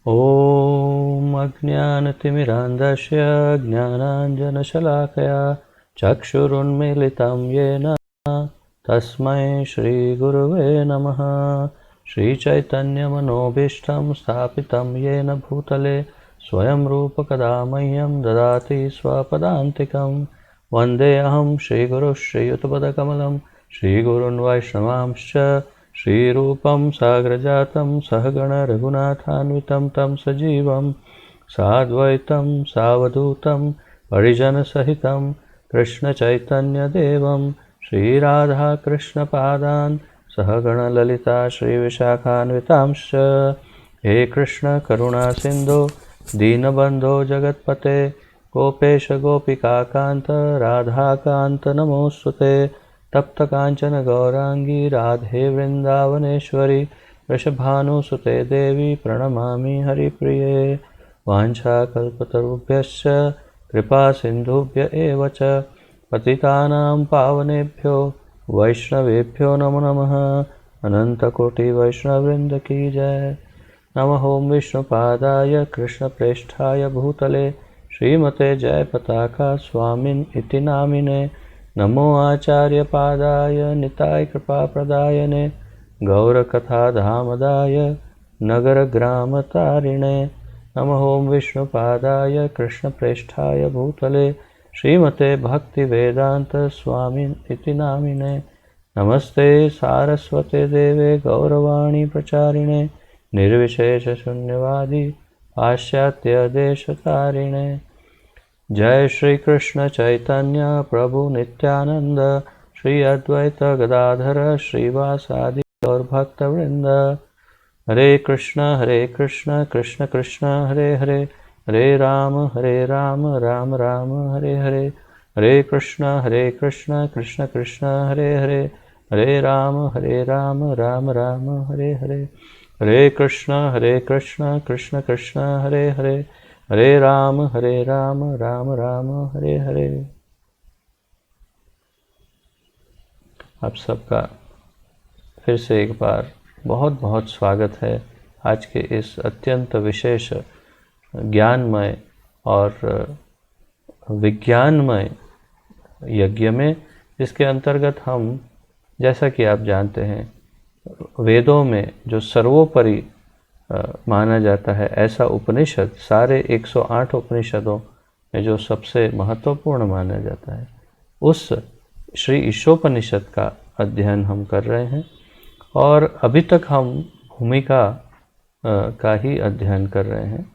ॐ अज्ञानतिमिरान्धस्य ज्ञानाञ्जनशलाकया चक्षुरुन्मीलितं येन तस्मै श्रीगुरुवे नमः। श्रीचैतन्यमनोभीष्टं स्थापितं येन भूतले स्वयं रूपकदा मह्यं ददाति स्वपदान्तिकं। वन्देऽहं श्रीगुरुः श्रीयुतपदकमलं श्रीगुरून् वैष्णवांश्च श्रीरूपं साग्रजातं सहगण रघुनाथान्वितं तं सजीवं साद्वैतं सावधूतं परिजनसहितं कृष्णचैतन्यदेवं श्रीराधाकृष्णपादान् सहगण ललिता श्रीविशाखान्वितांश्च। हे कृष्ण करुणा सिन्धो दीनबन्धो जगत्पते गोपेश गोपिकान्त राधाकान्त नमोऽस्तुते। तप्त कांचन गौरांगी राधे वृंदावनेश्वरी वृषभानुसुते देवी प्रणमामि हरिप्रिये। वाञ्छाकल्पतरुभ्यश्च कृपा सिन्धुभ्य एव च पतितानां पावनेभ्यो वैष्णवेभ्यो नमो नमः। अनन्तकोटि वैष्णववृन्द की जय। नमः ओं विष्णुपादाय कृष्णप्रेष्ठाय भूतले श्रीमते जयपताका स्वामिन् इति नामिने। नमो आचार्यपादाय निताय कृपाप्रदायने गौरकथाधामदाय नगरग्रामतारिणे। नमः ओं विष्णुपादाय कृष्णप्रेष्ठाय भूतले श्रीमते भक्तिवेदान्त स्वामिन् इति नामिने। नमस्ते सारस्वते देवे गौरवाणी प्रचारिणे निर्विशेषशून्यवादी पाश्चात्यदेशतारिणे। जय श्री कृष्ण चैतन्य प्रभु नित्यानंद श्री अद्वैत गदाधर श्रीवासादि और भक्तवृंद। हरे कृष्ण कृष्ण कृष्ण हरे हरे हरे राम राम राम हरे हरे। हरे कृष्ण कृष्ण कृष्ण हरे हरे हरे राम राम राम हरे हरे। हरे कृष्ण कृष्ण कृष्ण हरे हरे हरे राम राम राम हरे हरे। आप सबका फिर से एक बार बहुत बहुत स्वागत है आज के इस अत्यंत विशेष ज्ञानमय और विज्ञानमय यज्ञ में, जिसके अंतर्गत हम, जैसा कि आप जानते हैं, वेदों में जो सर्वोपरि माना जाता है ऐसा उपनिषद, सारे 108 उपनिषदों में जो सबसे महत्वपूर्ण माना जाता है, उस श्री ईशोपनिषद का अध्ययन हम कर रहे हैं। और अभी तक हम भूमिका का ही अध्ययन कर रहे हैं,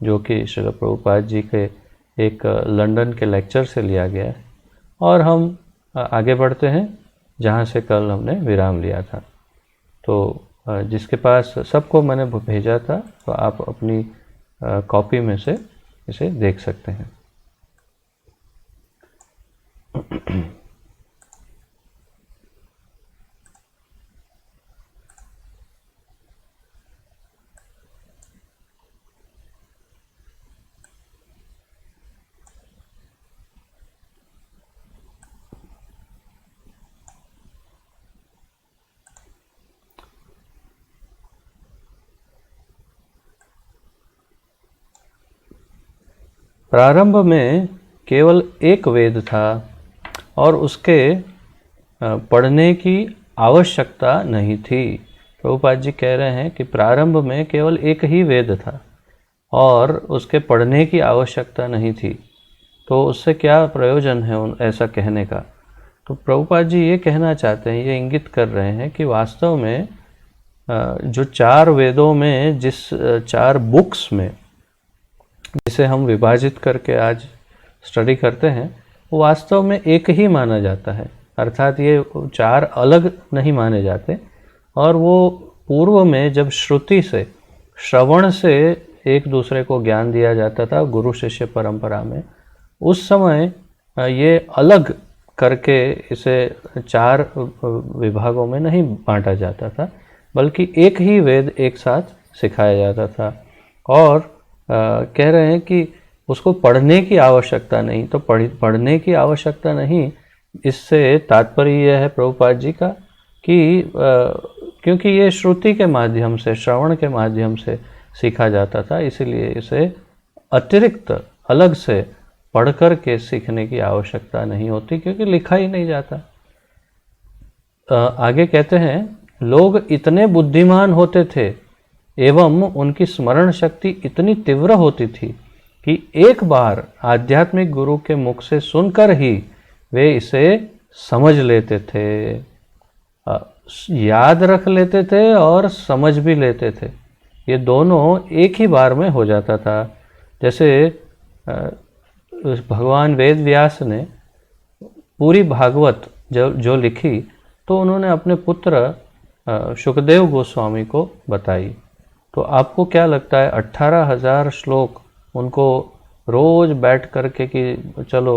जो कि श्रील प्रभुपाद जी के एक लंदन के लेक्चर से लिया गया है। और हम आगे बढ़ते हैं जहाँ से कल हमने विराम लिया था। तो जिसके पास, सबको मैंने भेजा था, तो आप अपनी कॉपी में से इसे देख सकते हैं। प्रारंभ में केवल एक वेद था और उसके पढ़ने की आवश्यकता नहीं थी। प्रभुपाद जी कह रहे हैं कि प्रारंभ में केवल एक ही वेद था और उसके पढ़ने की आवश्यकता नहीं थी। तो उससे क्या प्रयोजन है ऐसा कहने का? तो प्रभुपाद जी ये कहना चाहते हैं, ये इंगित कर रहे हैं कि वास्तव में जो 4 वेदों में, जिस 4 बुक्स में जिसे हम विभाजित करके आज स्टडी करते हैं, वो वास्तव में एक ही माना जाता है। अर्थात ये 4 अलग नहीं माने जाते। और वो पूर्व में जब श्रुति से, श्रवण से एक दूसरे को ज्ञान दिया जाता था गुरु शिष्य परंपरा में, उस समय ये अलग करके इसे 4 विभागों में नहीं बांटा जाता था, बल्कि एक ही वेद एक साथ सिखाया जाता था। और कह रहे हैं कि उसको पढ़ने की आवश्यकता नहीं। तो पढ़ने की आवश्यकता नहीं, इससे तात्पर्य यह है प्रभुपाद जी का कि क्योंकि ये श्रुति के माध्यम से, श्रवण के माध्यम से सीखा जाता था, इसीलिए इसे अतिरिक्त अलग से पढ़ कर के सीखने की आवश्यकता नहीं होती, क्योंकि लिखा ही नहीं जाता। आगे कहते हैं, लोग इतने बुद्धिमान होते थे एवं उनकी स्मरण शक्ति इतनी तीव्र होती थी कि एक बार आध्यात्मिक गुरु के मुख से सुनकर ही वे इसे समझ लेते थे, याद रख लेते थे और समझ भी लेते थे। ये दोनों एक ही बार में हो जाता था। जैसे भगवान वेद व्यास ने पूरी भागवत जो लिखी, तो उन्होंने अपने पुत्र शुकदेव गोस्वामी को बताई। तो आपको क्या लगता है 18,000 श्लोक उनको रोज बैठ करके कि चलो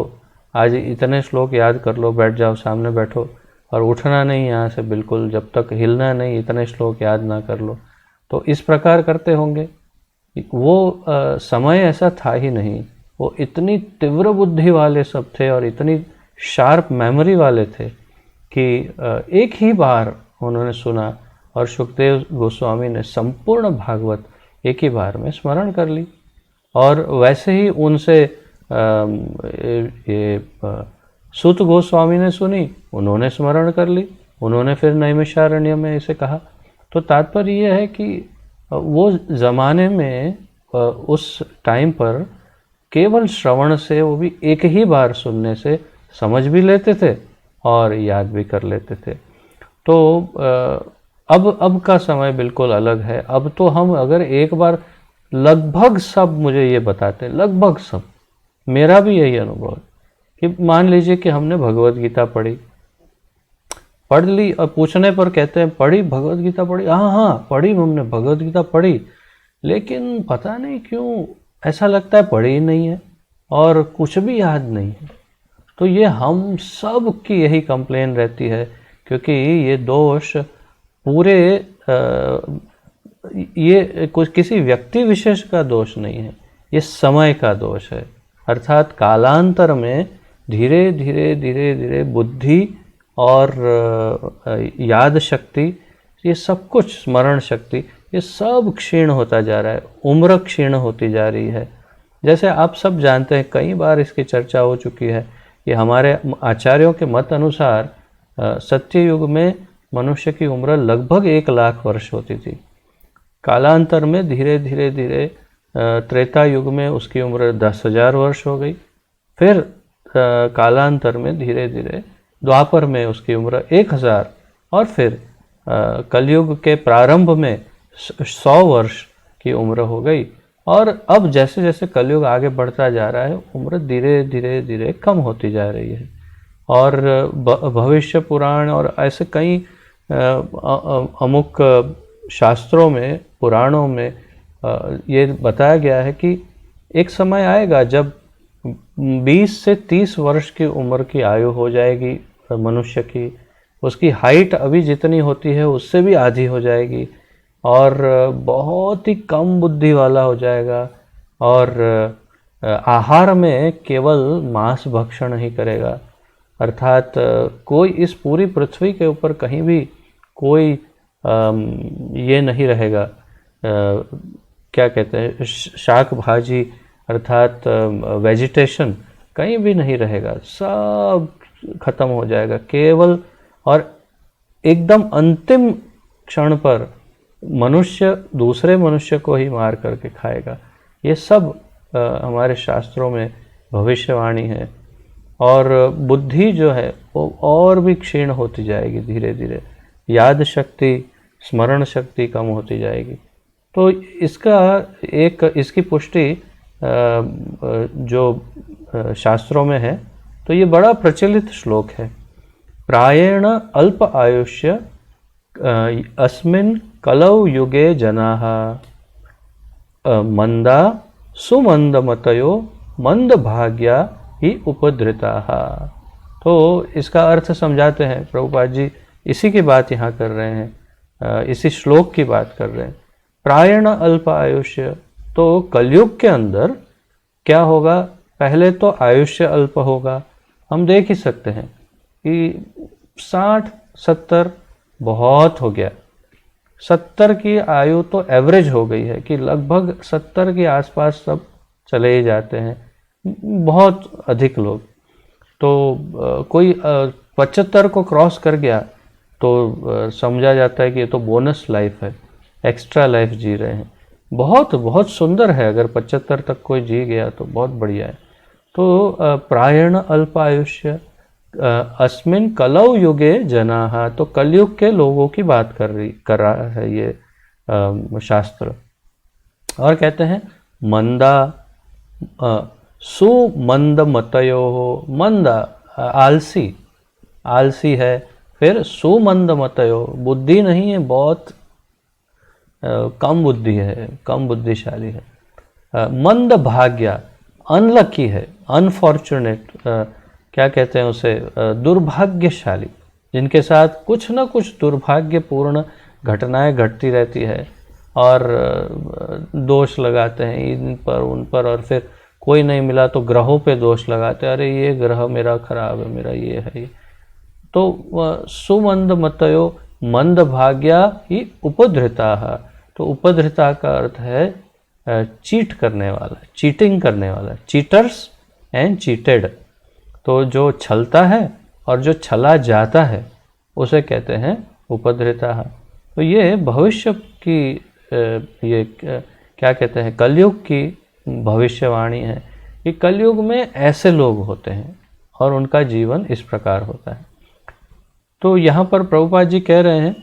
आज इतने श्लोक याद कर लो, बैठ जाओ, सामने बैठो और उठना नहीं यहाँ से बिल्कुल, जब तक हिलना नहीं, इतने श्लोक याद ना कर लो, तो इस प्रकार करते होंगे? वो समय ऐसा था ही नहीं। वो इतनी तीव्र बुद्धि वाले सब थे और इतनी शार्प मेमोरी वाले थे कि एक ही बार उन्होंने सुना और शुकदेव गोस्वामी ने संपूर्ण भागवत एक ही बार में स्मरण कर ली। और वैसे ही उनसे सूत गोस्वामी ने सुनी, उन्होंने स्मरण कर ली, उन्होंने फिर नैमिषारण्य में इसे कहा। तो तात्पर्य यह है कि वो ज़माने में उस टाइम पर केवल श्रवण से, वो भी एक ही बार सुनने से समझ भी लेते थे और याद भी कर लेते थे। तो अब का समय बिल्कुल अलग है। अब तो हम अगर एक बार लगभग सब मुझे ये बताते हैं, लगभग सब, मेरा भी यही अनुभव है कि मान लीजिए कि हमने भगवत गीता पढ़ ली और पूछने पर कहते हैं पढ़ी भगवत गीता पढ़ी, हाँ पढ़ी, हमने भगवत गीता पढ़ी, लेकिन पता नहीं क्यों ऐसा लगता है पढ़ी ही नहीं है और कुछ भी याद नहीं है। तो ये हम सब की यही कंप्लेन रहती है, क्योंकि ये दोष पूरे ये कुछ किसी व्यक्ति विशेष का दोष नहीं है, ये समय का दोष है। अर्थात कालांतर में धीरे धीरे बुद्धि और याद शक्ति, ये सब कुछ, स्मरण शक्ति, ये सब क्षीण होता जा रहा है, उम्र क्षीण होती जा रही है। जैसे आप सब जानते हैं, कई बार इसकी चर्चा हो चुकी है कि हमारे आचार्यों के मत अनुसार सत्य युग में मनुष्य की उम्र लगभग 1 लाख वर्ष होती थी। कालांतर में धीरे धीरे त्रेता युग में उसकी उम्र 10,000 वर्ष हो गई। फिर कालांतर में धीरे धीरे द्वापर में उसकी उम्र 1,000 और फिर कलयुग के प्रारंभ में 100 वर्ष की उम्र हो गई। और अब जैसे जैसे कलयुग आगे बढ़ता जा रहा है, उम्र धीरे धीरे कम होती जा रही है। और भविष्य पुराण और ऐसे कई अमुक शास्त्रों में, पुराणों में ये बताया गया है कि एक समय आएगा जब 20 से 30 वर्ष की उम्र की आयु हो जाएगी मनुष्य की, उसकी हाइट अभी जितनी होती है उससे भी आधी हो जाएगी और बहुत ही कम बुद्धि वाला हो जाएगा और आहार में केवल मांस भक्षण ही करेगा। अर्थात कोई इस पूरी पृथ्वी के ऊपर कहीं भी कोई ये नहीं रहेगा, क्या कहते हैं, शाक भाजी अर्थात वेजिटेशन कहीं भी नहीं रहेगा, सब खत्म हो जाएगा केवल। और एकदम अंतिम क्षण पर मनुष्य दूसरे मनुष्य को ही मार करके खाएगा। ये सब हमारे शास्त्रों में भविष्यवाणी है। और बुद्धि जो है वो और भी क्षीण होती जाएगी धीरे धीरे, याद शक्ति, स्मरण शक्ति कम होती जाएगी। तो इसकी पुष्टि जो शास्त्रों में है, तो ये बड़ा प्रचलित श्लोक है। प्रायेण अल्प आयुष्य अस्मिन् कलौ युगे जनाः मंदा सुमंदमतयो मंदभाग्या ही उपधृताः। तो इसका अर्थ समझाते हैं प्रभुपाद जी, इसी की बात यहाँ कर रहे हैं, इसी श्लोक की बात कर रहे हैं। प्रायेण अल्प आयुष्य, तो कलयुग के अंदर क्या होगा, पहले तो आयुष्य अल्प होगा। हम देख ही सकते हैं कि 60-70 बहुत हो गया, 70 की आयु तो एवरेज हो गई है कि लगभग 70 के आसपास सब चले ही जाते हैं, बहुत अधिक लोग। तो कोई 75 को क्रॉस कर गया तो समझा जाता है कि ये तो बोनस लाइफ है, एक्स्ट्रा लाइफ जी रहे हैं। बहुत बहुत सुंदर है, अगर 75 तक कोई जी गया तो बहुत बढ़िया है। तो प्रायण अल्पायुष्य अस्मिन कलौ युगे जनाः, तो कलयुग के लोगों की बात कर रहा है ये शास्त्र। और कहते हैं मंदा सुमंदमतयो, मंदा आलसी, आलसी है। फिर सुमंदमतयो, बुद्धि नहीं है, बहुत कम बुद्धि है, कम बुद्धिशाली है। मंद भाग्य, अनलकी है, अनफॉर्चुनेट, क्या कहते हैं उसे, दुर्भाग्यशाली, जिनके साथ कुछ ना कुछ दुर्भाग्यपूर्ण घटनाएं घटती रहती है और दोष लगाते हैं इन पर उन पर, और फिर कोई नहीं मिला तो ग्रहों पे दोष लगाते हैं, अरे ये ग्रह मेरा खराब है, मेरा ये है ये। तो सुमंद मतयो मंद भाग्या ही उपधृता, तो उपधृता का अर्थ है चीट करने वाला, चीटिंग करने वाला, चीटर्स एंड चीटेड। तो जो छलता है और जो छला जाता है उसे कहते हैं उपधृता। तो ये भविष्य की ये क्या कहते हैं, कलयुग की भविष्यवाणी है कि कलयुग में ऐसे लोग होते हैं और उनका जीवन इस प्रकार होता है। तो यहाँ पर प्रभुपाद जी कह रहे हैं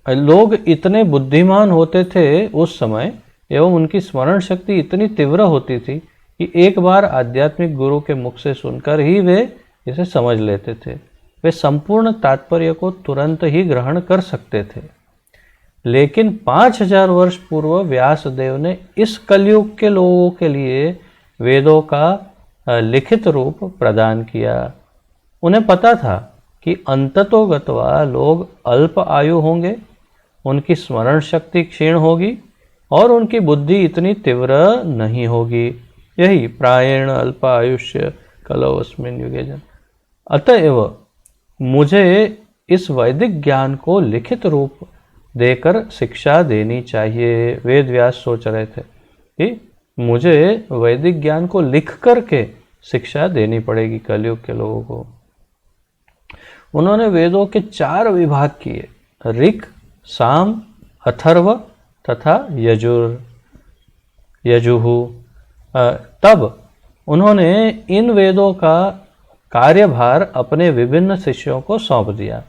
लोग इतने बुद्धिमान होते थे उस समय, एवं उनकी स्मरण शक्ति इतनी तीव्र होती थी कि एक बार आध्यात्मिक गुरु के मुख से सुनकर ही वे इसे समझ लेते थे। वे संपूर्ण तात्पर्य को तुरंत ही ग्रहण कर सकते थे। लेकिन 5000 वर्ष पूर्व व्यासदेव ने इस कलयुग के लोगों के लिए वेदों का लिखित रूप प्रदान किया। उन्हें पता था कि अंततोगत्वा लोग अल्प आयु होंगे, उनकी स्मरण शक्ति क्षीण होगी और उनकी बुद्धि इतनी तीव्र नहीं होगी। यही प्रायण अल्पायुष्य कलौ अस्मिन् युगे जन। अतएव मुझे इस वैदिक ज्ञान को लिखित रूप देकर शिक्षा देनी चाहिए। वेद व्यास सोच रहे थे कि मुझे वैदिक ज्ञान को लिख करके शिक्षा देनी पड़ेगी कलयुग के लोगों को। उन्होंने वेदों के 4 विभाग किए, ऋक्, साम, अथर्व तथा यजुः। तब उन्होंने इन वेदों का कार्यभार अपने विभिन्न शिष्यों को सौंप दिया।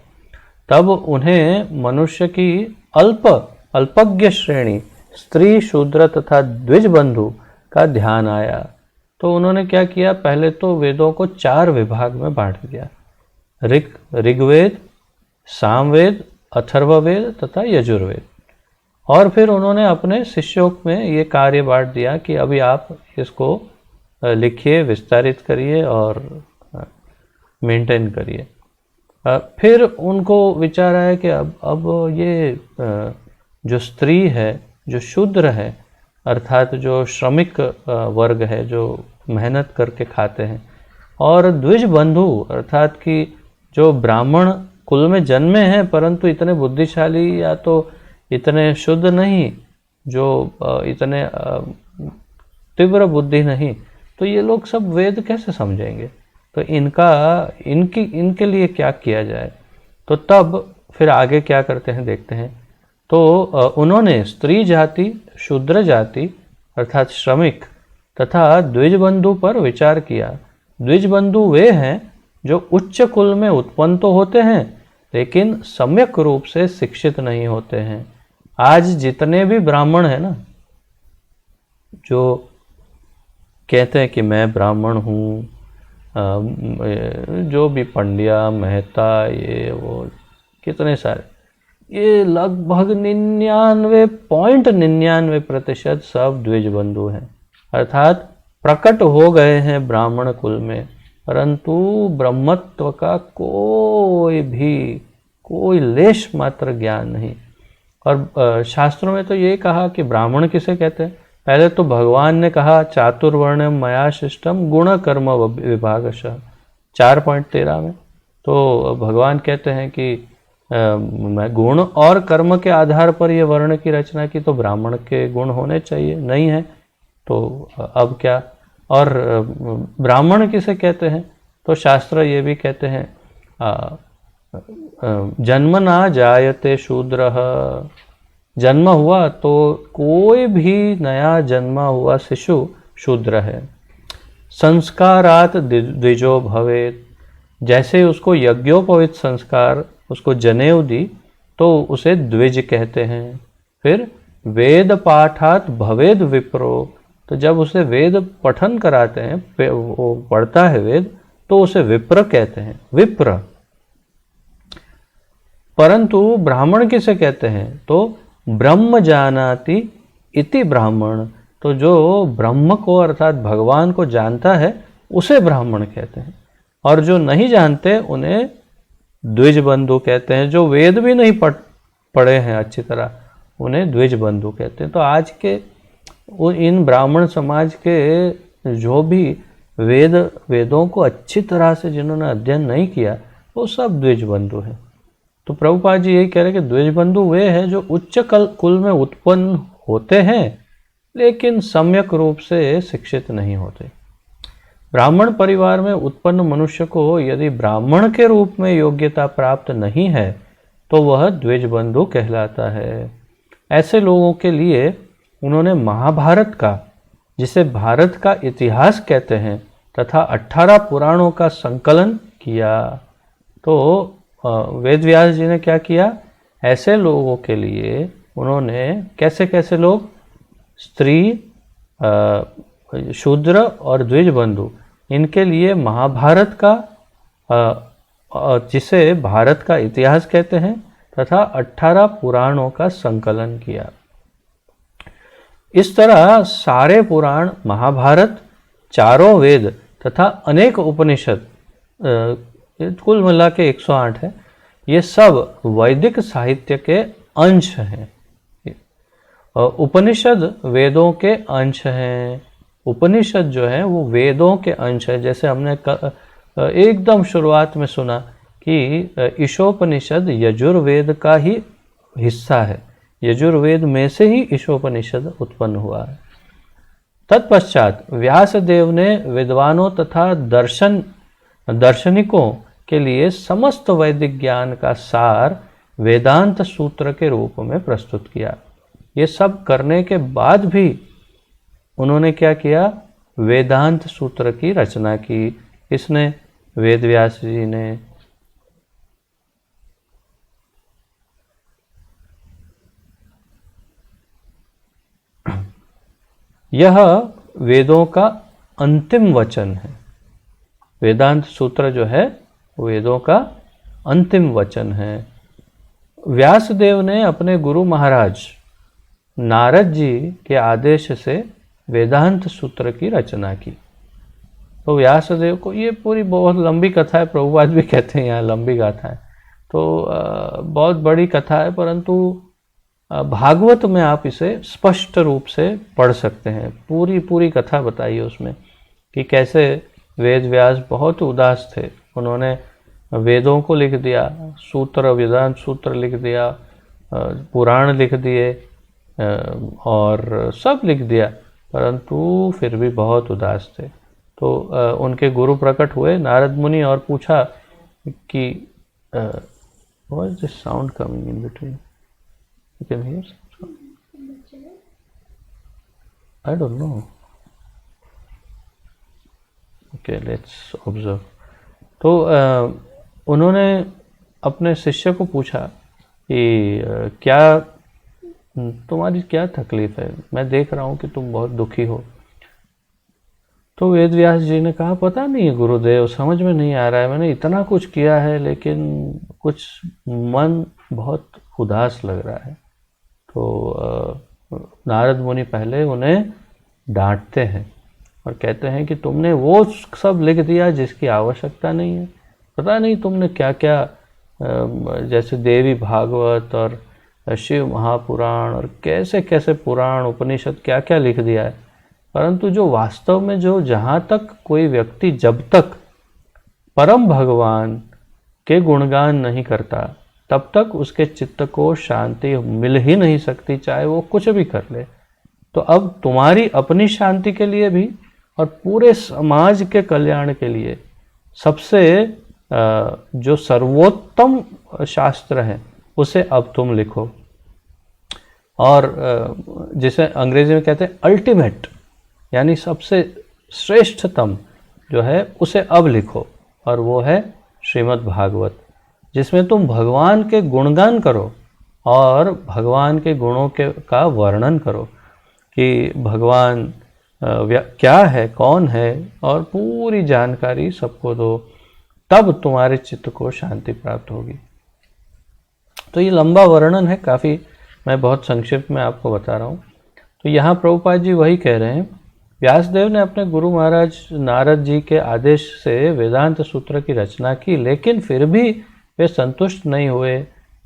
तब उन्हें मनुष्य की अल्पज्ञ श्रेणी, स्त्री, शूद्र तथा द्विज बंधु का ध्यान आया। तो उन्होंने क्या किया, पहले तो वेदों को 4 विभाग में बांट दिया, ऋग्वेद, सामवेद, अथर्ववेद तथा यजुर्वेद। और फिर उन्होंने अपने शिष्यों में ये कार्य बांट दिया कि अभी आप इसको लिखिए, विस्तारित करिए और मेंटेन करिए। फिर उनको विचार आया कि अब ये जो स्त्री है, जो शूद्र है, अर्थात जो श्रमिक वर्ग है, जो मेहनत करके खाते हैं, और द्विज बंधु अर्थात कि जो ब्राह्मण कुल में जन्मे हैं परंतु इतने बुद्धिशाली या तो इतने शुद्ध नहीं, जो इतने तीव्र बुद्धि नहीं, तो ये लोग सब वेद कैसे समझेंगे। तो इनके लिए क्या किया जाए। तो तब फिर आगे क्या करते हैं देखते हैं। तो उन्होंने स्त्री जाति, शूद्र जाति अर्थात श्रमिक तथा द्विजबंधु पर विचार किया। द्विजबंधु वे हैं जो उच्च कुल में उत्पन्न तो होते हैं लेकिन सम्यक रूप से शिक्षित नहीं होते हैं। आज जितने भी ब्राह्मण हैं ना, जो कहते हैं कि मैं ब्राह्मण हूँ, जो भी पंड्या, मेहता, ये वो कितने सारे, ये लगभग 99.99% सब द्विजबंधु हैं, अर्थात प्रकट हो गए हैं ब्राह्मण कुल में, परंतु ब्रह्मत्व का कोई लेश मात्र ज्ञान नहीं। और शास्त्रों में तो ये कहा कि ब्राह्मण किसे कहते हैं। पहले तो भगवान ने कहा चातुर्वर्ण्यम मया शिष्टम गुण कर्म विभागशः 4.13 में। तो भगवान कहते हैं कि गुण और कर्म के आधार पर ये वर्ण की रचना की, तो ब्राह्मण के गुण होने चाहिए, नहीं है तो अब क्या। और ब्राह्मण किसे कहते हैं, तो शास्त्र ये भी कहते हैं जन्म ना जायते शूद्रः, जन्म हुआ तो कोई भी नया जन्मा हुआ शिशु शूद्र है। संस्कारात द्विजो भवेत्, जैसे उसको यज्ञोपवीत संस्कार, उसको जनेऊ दी तो उसे द्विज कहते हैं। फिर वेद पाठात भवेद विप्रो, तो जब उसे वेद पठन कराते हैं, वो पढ़ता है वेद, तो उसे विप्र कहते हैं, विप्र। परंतु ब्राह्मण किसे कहते हैं, तो ब्रह्म जानाति इति ब्राह्मण, तो जो ब्रह्म को अर्थात भगवान को जानता है उसे ब्राह्मण कहते हैं। और जो नहीं जानते उन्हें द्विज बंधु कहते हैं। जो वेद भी नहीं पढ़े हैं अच्छी तरह, उन्हें द्विज बंधु कहते हैं। तो आज के इन ब्राह्मण समाज के जो भी वेदों को अच्छी तरह से जिन्होंने अध्ययन नहीं किया, वो सब द्विज बंधु हैं। तो प्रभुपाद जी यही कह रहे हैं कि द्विज बंधु वे हैं जो उच्च कुल में उत्पन्न होते हैं लेकिन सम्यक रूप से शिक्षित नहीं होते। ब्राह्मण परिवार में उत्पन्न मनुष्य को यदि ब्राह्मण के रूप में योग्यता प्राप्त नहीं है तो वह द्विज बंधु कहलाता है। ऐसे लोगों के लिए उन्होंने महाभारत का, जिसे भारत का इतिहास कहते हैं, तथा 18 पुराणों का संकलन किया। तो वेद व्यास जी ने क्या किया, ऐसे लोगों के लिए उन्होंने, कैसे कैसे लोग, स्त्री, शूद्र और द्विज बंधु, इनके लिए महाभारत का, जिसे भारत का इतिहास कहते हैं, तथा 18 पुराणों का संकलन किया। इस तरह सारे पुराण, महाभारत, चारों वेद तथा अनेक उपनिषद, कुल मिला के 108 है, ये सब वैदिक साहित्य के अंश हैं। उपनिषद वेदों के अंश हैं। उपनिषद जो है वो वेदों के अंश है। जैसे हमने एकदम शुरुआत में सुना कि ईशोपनिषद यजुर्वेद का ही हिस्सा है, यजुर्वेद में से ही ईशोपनिषद उत्पन्न हुआ है। तत्पश्चात व्यासदेव ने विद्वानों तथा दार्शनिकों के लिए समस्त वैदिक ज्ञान का सार वेदांत सूत्र के रूप में प्रस्तुत किया। ये सब करने के बाद भी उन्होंने क्या किया, वेदांत सूत्र की रचना की। इसने वेद व्यास जी ने। यह वेदों का अंतिम वचन है। वेदांत सूत्र जो है वेदों का अंतिम वचन है। व्यासदेव ने अपने गुरु महाराज नारद जी के आदेश से वेदांत सूत्र की रचना की। तो व्यासदेव को, ये पूरी बहुत लंबी कथा है, प्रभुपाद भी कहते हैं यहाँ लंबी गाथा है, तो बहुत बड़ी कथा है, परंतु भागवत में आप इसे स्पष्ट रूप से पढ़ सकते हैं। पूरी कथा बताइए उसमें कि कैसे वेद व्यास बहुत उदास थे, उन्होंने वेदों को लिख दिया, सूत्र, वेदांत सूत्र लिख दिया, पुराण लिख दिए और सब लिख दिया, परंतु फिर भी बहुत उदास थे। तो उनके गुरु प्रकट हुए नारद मुनि और पूछा कि what is this sound coming in between, you can hear, I don't know, okay let's observe. तो उन्होंने अपने शिष्य को पूछा कि क्या तुम्हारी क्या तकलीफ है, मैं देख रहा हूँ कि तुम बहुत दुखी हो। तो वेद व्यास जी ने कहा, पता नहीं है गुरुदेव, समझ में नहीं आ रहा है, मैंने इतना कुछ किया है लेकिन कुछ मन बहुत उदास लग रहा है। तो नारद मुनि पहले उन्हें डांटते हैं और कहते हैं कि तुमने वो सब लिख दिया जिसकी आवश्यकता नहीं है, पता नहीं तुमने क्या क्या, जैसे देवी भागवत और शिव महापुराण और कैसे कैसे पुराण उपनिषद क्या क्या लिख दिया है, परंतु जो वास्तव में जो जहाँ तक कोई व्यक्ति जब तक परम भगवान के गुणगान नहीं करता, तब तक उसके चित्त को शांति मिल ही नहीं सकती, चाहे वो कुछ भी कर ले। तो अब तुम्हारी अपनी शांति के लिए भी और पूरे समाज के कल्याण के लिए सबसे जो सर्वोत्तम शास्त्र है उसे अब तुम लिखो, और जिसे अंग्रेजी में कहते हैं अल्टीमेट, यानी सबसे श्रेष्ठतम जो है उसे अब लिखो, और वो है श्रीमद् भागवत, जिसमें तुम भगवान के गुणगान करो और भगवान के गुणों का वर्णन करो कि भगवान क्या है, कौन है, और पूरी जानकारी सबको दो, तब तुम्हारे चित्त को शांति प्राप्त होगी। तो ये लंबा वर्णन है काफ़ी, मैं बहुत संक्षिप्त में आपको बता रहा हूँ। तो यहाँ प्रभुपाद जी वही कह रहे हैं, व्यासदेव ने अपने गुरु महाराज नारद जी के आदेश से वेदांत सूत्र की रचना की, लेकिन फिर भी वे संतुष्ट नहीं हुए।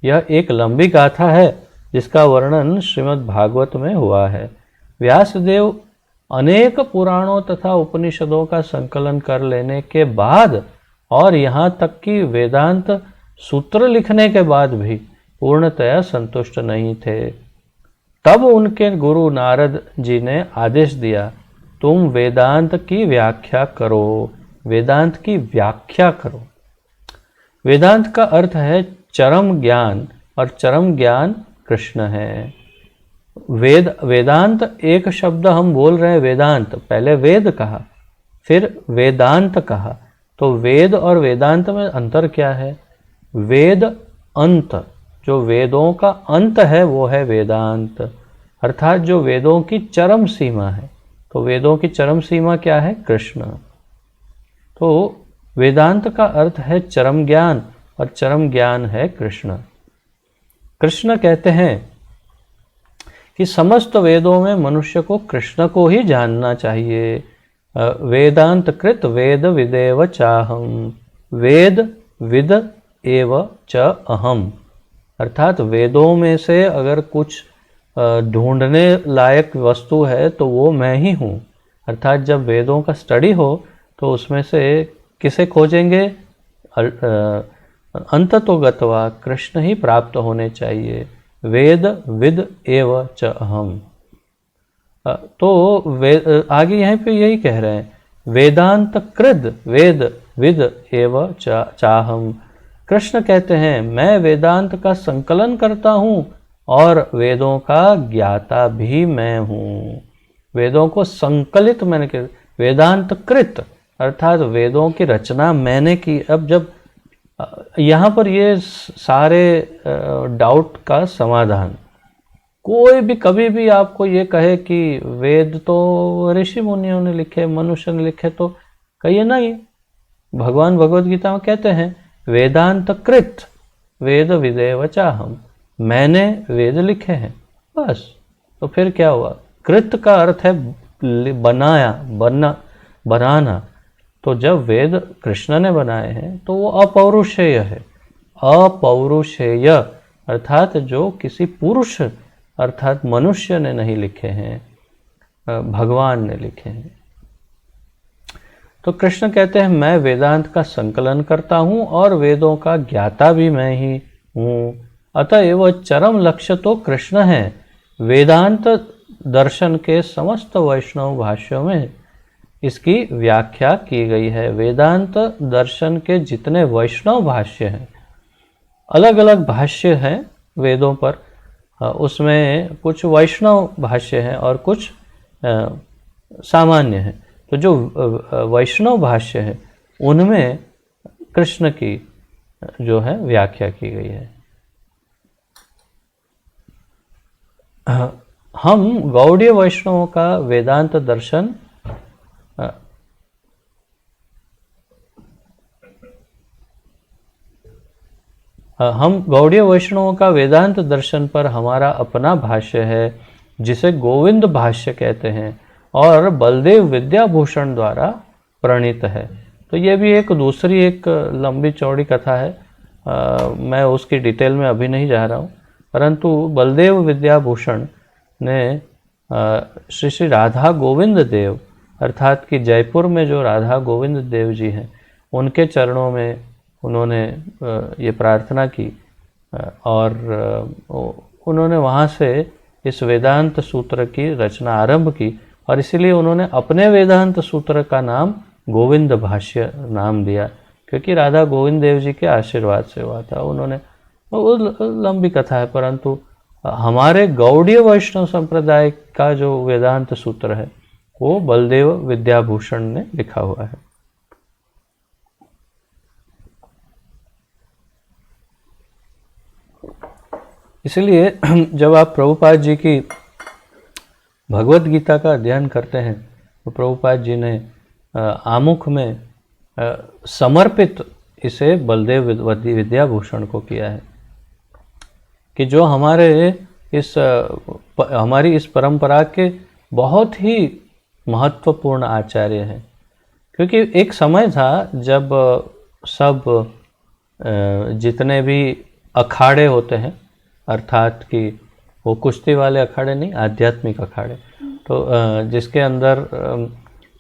यह एक लंबी गाथा है जिसका वर्णन श्रीमद् भागवत में हुआ है। व्यासदेव अनेक पुराणों तथा उपनिषदों का संकलन कर लेने के बाद और यहाँ तक कि वेदांत सूत्र लिखने के बाद भी पूर्णतया संतुष्ट नहीं थे। तब उनके गुरु नारद जी ने आदेश दिया, तुम वेदांत की व्याख्या करो, वेदांत की व्याख्या करो। वेदांत का अर्थ है चरम ज्ञान, और चरम ज्ञान कृष्ण है। वेदांत एक शब्द हम बोल रहे हैं वेदांत, पहले वेद कहा फिर वेदांत कहा, तो वेद और वेदांत में अंतर क्या है? वेद अंत, जो वेदों का अंत है वो है वेदांत, अर्थात जो वेदों की चरम सीमा है। तो वेदों की चरम सीमा क्या है? कृष्ण। तो वेदांत का अर्थ है चरम ज्ञान, और चरम ज्ञान है कृष्ण। कृष्ण कहते हैं कि समस्त वेदों में मनुष्य को कृष्ण को ही जानना चाहिए। वेदांत कृत वेद विदेव चाहम, वेद विद एव च अहम, अर्थात वेदों में से अगर कुछ ढूंढने लायक वस्तु है तो वो मैं ही हूँ। अर्थात जब वेदों का स्टडी हो तो उसमें से किसे खोजेंगे? अंततोगत्वा कृष्ण ही प्राप्त होने चाहिए। वेद विद एव च अहम। तो आगे यहाँ पे यही कह रहे हैं, वेदांत कृद वेद विद एव चाहम। कृष्ण कहते हैं मैं वेदांत का संकलन करता हूँ और वेदों का ज्ञाता भी मैं हूँ। वेदों को संकलित मैंने किया, वेदांत कृत अर्थात वेदों की रचना मैंने की। अब जब यहाँ पर ये सारे डाउट का समाधान, कोई भी कभी भी आपको ये कहे कि वेद तो ऋषि मुनियों ने लिखे, मनुष्य ने लिखे, तो कहिए नहीं। भगवान भगवद गीता में कहते हैं वेदांत कृत वेद विदेव चाहम, मैंने वेद लिखे हैं, बस। तो फिर क्या हुआ? कृत का अर्थ है बनाया, बनाना। तो जब वेद कृष्ण ने बनाए हैं तो वो अपौरुषेय है। अपौरुषेय अर्थात जो किसी पुरुष अर्थात मनुष्य ने नहीं लिखे हैं, भगवान ने लिखे हैं। तो कृष्ण कहते हैं मैं वेदांत का संकलन करता हूँ और वेदों का ज्ञाता भी मैं ही हूँ। अतएव चरम लक्ष्य तो कृष्ण है। वेदांत दर्शन के समस्त वैष्णव भाष्यों में इसकी व्याख्या की गई है। वेदांत दर्शन के जितने वैष्णव भाष्य हैं, अलग अलग भाष्य हैं वेदों पर, उसमें कुछ वैष्णव भाष्य हैं और कुछ सामान्य हैं। तो जो वैष्णव भाष्य है उनमें कृष्ण की जो है व्याख्या की गई है। हम गौड़ीय वैष्णवों का वेदांत दर्शन गौड़ीय वैष्णवों का वेदांत दर्शन पर हमारा अपना भाष्य है जिसे गोविंद भाष्य कहते हैं और बलदेव विद्याभूषण द्वारा प्रणीत है। तो ये भी एक दूसरी एक लंबी चौड़ी कथा है, मैं उसकी डिटेल में अभी नहीं जा रहा हूँ, परंतु बलदेव विद्याभूषण ने श्री श्री राधा गोविंद देव अर्थात कि जयपुर में जो राधा गोविंद देव जी हैं उनके चरणों में उन्होंने ये प्रार्थना की और उन्होंने वहाँ से इस वेदांत सूत्र की रचना आरंभ की, और इसीलिए उन्होंने अपने वेदांत सूत्र का नाम गोविंद भाष्य नाम दिया, क्योंकि राधा गोविंद देव जी के आशीर्वाद से हुआ था। उन्होंने, वो लंबी कथा है, परंतु हमारे गौड़ीय वैष्णव संप्रदाय का जो वेदांत सूत्र है वो बलदेव विद्याभूषण ने लिखा हुआ है। इसलिए जब आप प्रभुपाद जी की भगवत गीता का अध्ययन करते हैं तो प्रभुपाद जी ने आमुख में समर्पित इसे बलदेव विद्याभूषण को किया है कि जो हमारी इस परंपरा के बहुत ही महत्वपूर्ण आचार्य हैं। क्योंकि एक समय था जब सब जितने भी अखाड़े होते हैं, अर्थात कि वो कुश्ती वाले अखाड़े नहीं, आध्यात्मिक अखाड़े, तो जिसके अंदर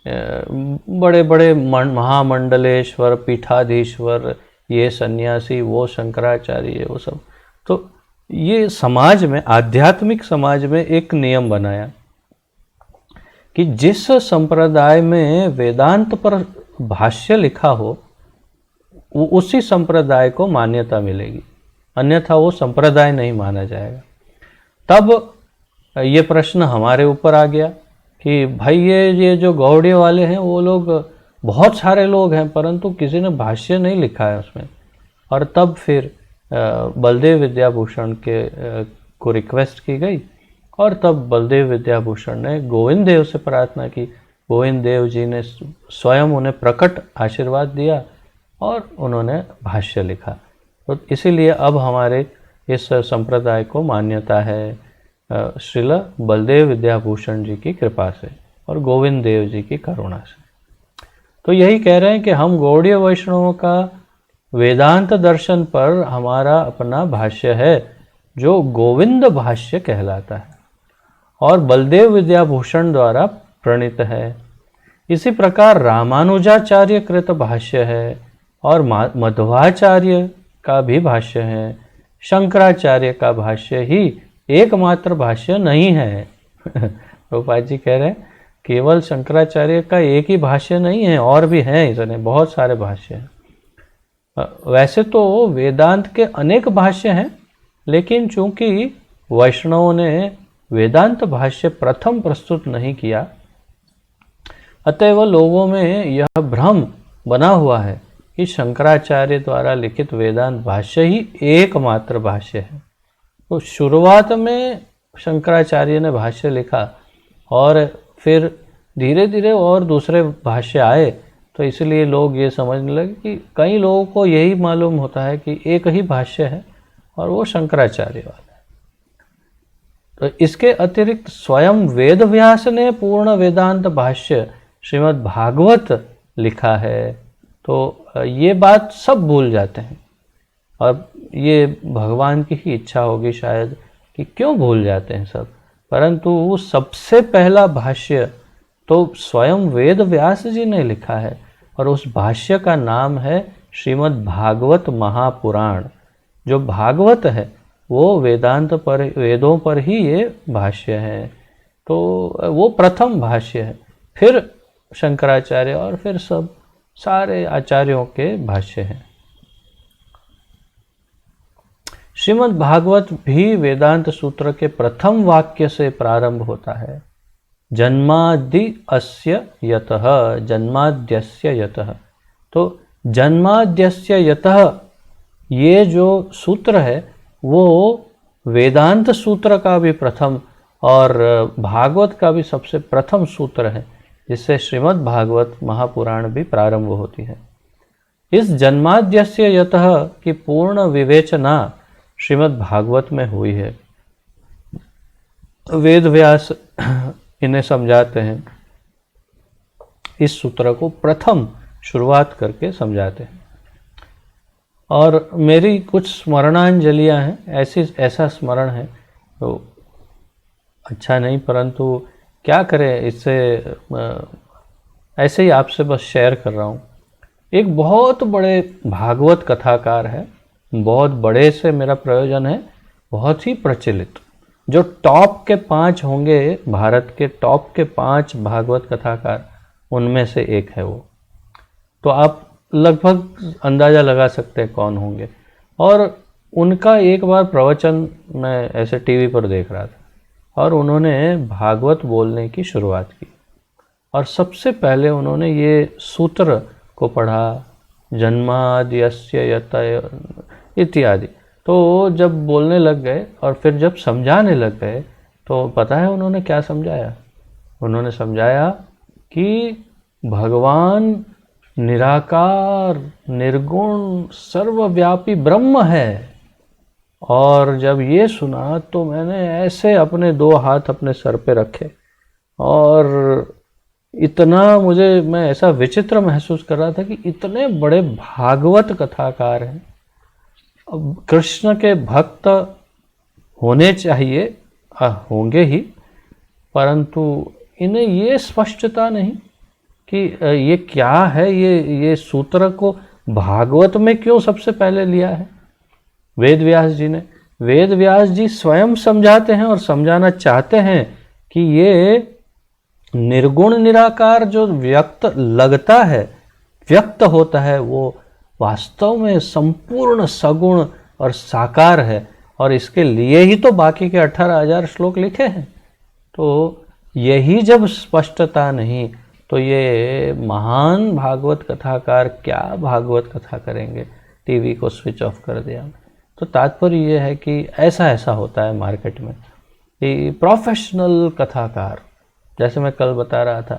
बड़े बड़े महामंडलेश्वर, पीठाधीश्वर, ये सन्यासी, वो शंकराचार्य, वो सब, तो ये समाज में, आध्यात्मिक समाज में एक नियम बनाया कि जिस संप्रदाय में वेदांत पर भाष्य लिखा हो उसी संप्रदाय को मान्यता मिलेगी, अन्यथा वो संप्रदाय नहीं माना जाएगा। तब ये प्रश्न हमारे ऊपर आ गया कि भाई ये जो गौड़ीय वाले हैं वो लोग, बहुत सारे लोग हैं, परंतु किसी ने भाष्य नहीं लिखा है उसमें। और तब फिर बलदेव विद्याभूषण को रिक्वेस्ट की गई, और तब बलदेव विद्याभूषण ने गोविंद देव से प्रार्थना की। गोविंद देव जी ने स्वयं उन्हें प्रकट आशीर्वाद दिया और उन्होंने भाष्य लिखा। तो इसीलिए अब हमारे इस संप्रदाय को मान्यता है श्रील बलदेव विद्याभूषण जी की कृपा से और गोविंद देव जी की करुणा से। तो यही कह रहे हैं कि हम गौड़ीय वैष्णवों का वेदांत दर्शन पर हमारा अपना भाष्य है जो गोविंद भाष्य कहलाता है और बलदेव विद्याभूषण द्वारा प्रणीत है। इसी प्रकार रामानुजाचार्य कृत भाष्य है और मध्वाचार्य का भी भाष्य है। शंकराचार्य का भाष्य ही एकमात्र भाष्य नहीं है। प्रभुपाद जी कह रहे हैं केवल शंकराचार्य का एक ही भाष्य नहीं है, और भी हैं, इसने बहुत सारे भाष्य हैं। वैसे तो वेदांत के अनेक भाष्य हैं, लेकिन चूंकि वैष्णवों ने वेदांत भाष्य प्रथम प्रस्तुत नहीं किया, अतएव लोगों में यह भ्रम बना हुआ है कि शंकराचार्य द्वारा लिखित वेदांत भाष्य ही एकमात्र भाष्य है। तो शुरुआत में शंकराचार्य ने भाष्य लिखा और फिर धीरे धीरे और दूसरे भाष्य आए, तो इसलिए लोग ये समझने लगे कि कई लोगों को यही मालूम होता है कि एक ही भाष्य है और वो शंकराचार्य वाला है। तो इसके अतिरिक्त स्वयं वेद व्यास ने पूर्ण वेदांत भाष्य श्रीमद् भागवत लिखा है। तो ये बात सब भूल जाते हैं, और ये भगवान की ही इच्छा होगी शायद कि क्यों भूल जाते हैं सब, परंतु सबसे पहला भाष्य तो स्वयं वेद व्यास जी ने लिखा है, और उस भाष्य का नाम है श्रीमद् भागवत महापुराण। जो भागवत है वो वेदांत पर, वेदों पर ही ये भाष्य है, तो वो प्रथम भाष्य है। फिर शंकराचार्य और फिर सब सारे आचार्यों के भाष्य हैं। श्रीमद् भागवत भी वेदांत सूत्र के प्रथम वाक्य से प्रारंभ होता है। जन्मादि अस्य यतः, जन्माद्यस्य यतः। तो जन्माद्यस्य यतः ये जो सूत्र है वो वेदांत सूत्र का भी प्रथम और भागवत का भी सबसे प्रथम सूत्र है, जिससे श्रीमद् भागवत महापुराण भी प्रारंभ होती है। इस जन्माद्यस्य यतः की पूर्ण विवेचना श्रीमद् भागवत में हुई है। वेद व्यास इन्हें समझाते हैं, इस सूत्र को प्रथम शुरुआत करके समझाते हैं। और मेरी कुछ स्मरणांजलियां हैं, ऐसा स्मरण है तो अच्छा नहीं, परंतु क्या करें, इससे ऐसे ही आपसे बस शेयर कर रहा हूँ। एक बहुत बड़े भागवत कथाकार है बहुत बड़े से मेरा प्रयोजन है, बहुत ही प्रचलित, जो टॉप के 5 होंगे, भारत के टॉप के 5 भागवत कथाकार, उनमें से एक है वो। तो आप लगभग अंदाज़ा लगा सकते हैं कौन होंगे। और उनका एक बार प्रवचन मैं ऐसे टीवी पर देख रहा था और उन्होंने भागवत बोलने की शुरुआत की और सबसे पहले उन्होंने ये सूत्र को पढ़ा, जन्माद्यस्य यतः इत्यादि। तो जब बोलने लग गए और फिर जब समझाने लग गए तो पता है उन्होंने क्या समझाया? उन्होंने समझाया कि भगवान निराकार, निर्गुण, सर्वव्यापी ब्रह्म है। और जब ये सुना तो मैंने ऐसे अपने 2 हाथ अपने सर पे रखे और इतना मैं ऐसा विचित्र महसूस कर रहा था कि इतने बड़े भागवत कथाकार हैं, अब कृष्ण के भक्त होने चाहिए, होंगे ही, परंतु इन्हें ये स्पष्टता नहीं कि ये क्या है, ये सूत्र को भागवत में क्यों सबसे पहले लिया है। वेद व्यास जी स्वयं समझाते हैं और समझाना चाहते हैं कि ये निर्गुण निराकार जो व्यक्त लगता है, व्यक्त होता है, वो वास्तव में संपूर्ण सगुण और साकार है। और इसके लिए ही तो बाकी के 18,000 श्लोक लिखे हैं। तो यही जब स्पष्टता नहीं तो ये महान भागवत कथाकार क्या भागवत कथा करेंगे, टीवी को स्विच ऑफ कर दिया। तो तात्पर्य ये है कि ऐसा होता है मार्केट में कि प्रोफेशनल कथाकार, जैसे मैं कल बता रहा था,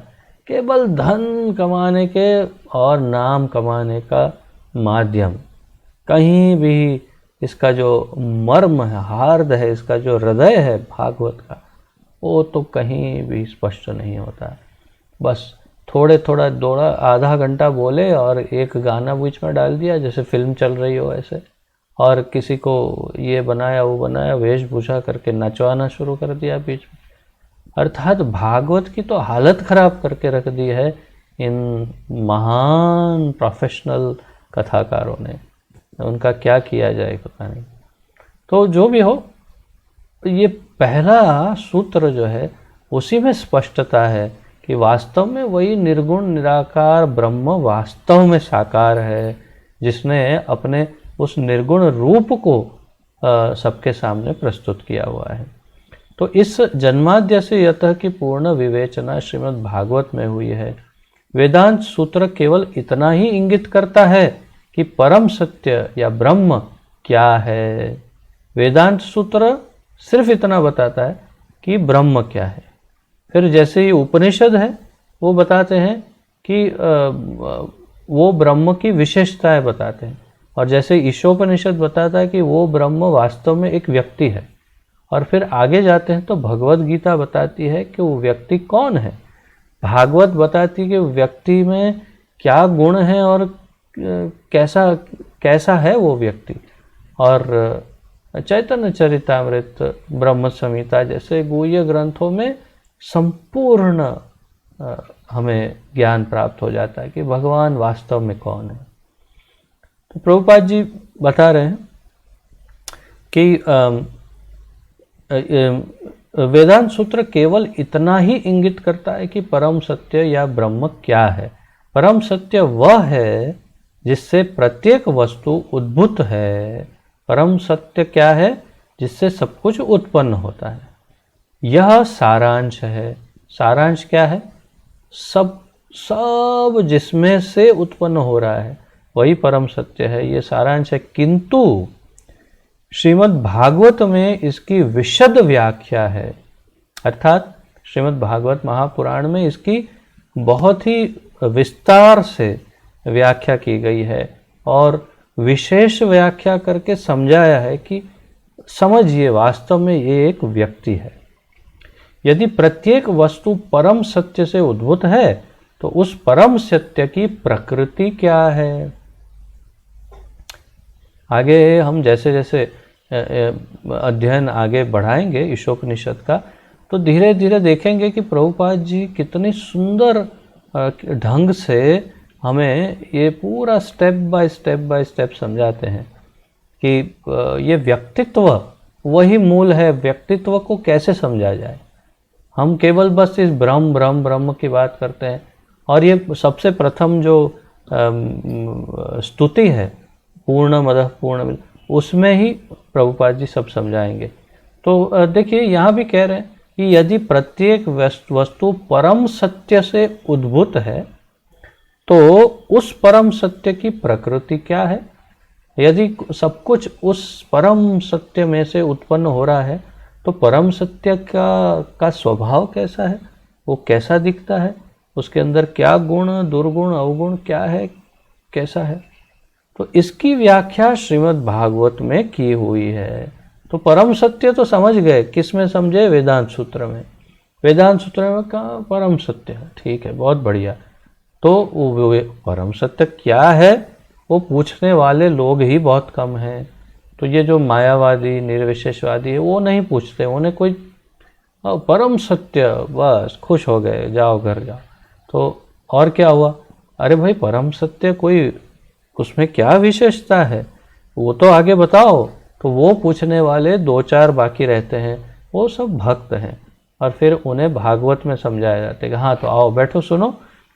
केवल धन कमाने के और नाम कमाने का माध्यम, कहीं भी इसका जो मर्म है, हार्द है, इसका जो हृदय है भागवत का, वो तो कहीं भी स्पष्ट नहीं होता है। बस थोड़ा दौड़ा, आधा घंटा बोले और एक गाना बीच में डाल दिया जैसे फिल्म चल रही हो ऐसे, और किसी को ये बनाया वो बनाया, वेशभूषा करके नचवाना शुरू कर दिया बीच में। अर्थात भागवत की तो हालत खराब करके रख दी है इन महान प्रोफेशनल कथाकारों ने। उनका क्या किया जाए पता नहीं। तो जो भी हो, ये पहला सूत्र जो है उसी में स्पष्टता है कि वास्तव में वही निर्गुण निराकार ब्रह्म वास्तव में साकार है, जिसने अपने उस निर्गुण रूप को सबके सामने प्रस्तुत किया हुआ है। तो इस जन्माद्य से यतः की पूर्ण विवेचना श्रीमद् भागवत में हुई है। वेदांत सूत्र केवल इतना ही इंगित करता है कि परम सत्य या ब्रह्म क्या है। वेदांत सूत्र सिर्फ इतना बताता है कि ब्रह्म क्या है। फिर जैसे ही उपनिषद है वो बताते हैं कि वो ब्रह्म की विशेषताएं बताते हैं, और जैसे ईशोपनिषद बताता है कि वो ब्रह्म वास्तव में एक व्यक्ति है। और फिर आगे जाते हैं तो भगवत गीता बताती है कि वो व्यक्ति कौन है। भागवत बताती है कि व्यक्ति में क्या गुण है और कैसा है वो व्यक्ति। और चैतन्य चरितामृत, ब्रह्म संहिता जैसे गुह्य ग्रंथों में संपूर्ण हमें ज्ञान प्राप्त हो जाता है कि भगवान वास्तव में कौन है। तो प्रभुपाद जी बता रहे हैं कि वेदांत सूत्र केवल इतना ही इंगित करता है कि परम सत्य या ब्रह्म क्या है। परम सत्य वह है जिससे प्रत्येक वस्तु उद्भूत है। परम सत्य क्या है? जिससे सब कुछ उत्पन्न होता है। यह सारांश है। सारांश क्या है? सब जिसमें से उत्पन्न हो रहा है वही परम सत्य है, ये सारांश है। किंतु श्रीमद् भागवत में इसकी विशद व्याख्या है, अर्थात श्रीमद् भागवत महापुराण में इसकी बहुत ही विस्तार से व्याख्या की गई है और विशेष व्याख्या करके समझाया है कि समझिए वास्तव में ये एक व्यक्ति है। यदि प्रत्येक वस्तु परम सत्य से उद्भूत है तो उस परम सत्य की प्रकृति क्या है? आगे हम जैसे जैसे अध्ययन आगे बढ़ाएंगे ईशोपनिषद का, तो धीरे धीरे देखेंगे कि प्रभुपाद जी कितनी सुंदर ढंग से हमें ये पूरा स्टेप बाय स्टेप समझाते हैं कि ये व्यक्तित्व वही मूल है, व्यक्तित्व को कैसे समझा जाए। हम केवल बस इस ब्रह्म ब्रह्म ब्रह्म की बात करते हैं, और ये सबसे प्रथम जो स्तुति है पूर्णमदः पूर्णमिदं, उसमें ही प्रभुपाद जी सब समझाएंगे। तो देखिए यहाँ भी कह रहे हैं कि यदि प्रत्येक वस्तु परम सत्य से उद्भूत है तो उस परम सत्य की प्रकृति क्या है। यदि सब कुछ उस परम सत्य में से उत्पन्न हो रहा है तो परम सत्य का स्वभाव कैसा है, वो कैसा दिखता है, उसके अंदर क्या गुण दुर्गुण अवगुण क्या है, कैसा है। तो इसकी व्याख्या श्रीमद् भागवत में की हुई है। तो परम सत्य तो समझ गए, किस में समझे, वेदांत सूत्र में। वेदांत सूत्र में कहा परम सत्य है, ठीक है, बहुत बढ़िया। तो वो परम सत्य क्या है वो पूछने वाले लोग ही बहुत कम हैं। तो ये जो मायावादी निर्विशेषवादी है वो नहीं पूछते, उन्हें कोई परम सत्य, बस खुश हो गए, जाओ घर जाओ। तो और क्या हुआ, अरे भाई परम सत्य कोई, उसमें क्या विशेषता है वो तो आगे बताओ। तो वो पूछने वाले दो चार बाकी रहते हैं, वो सब भक्त हैं, और फिर उन्हें भागवत में समझाया जाता है कि हाँ तो आओ बैठो सुनो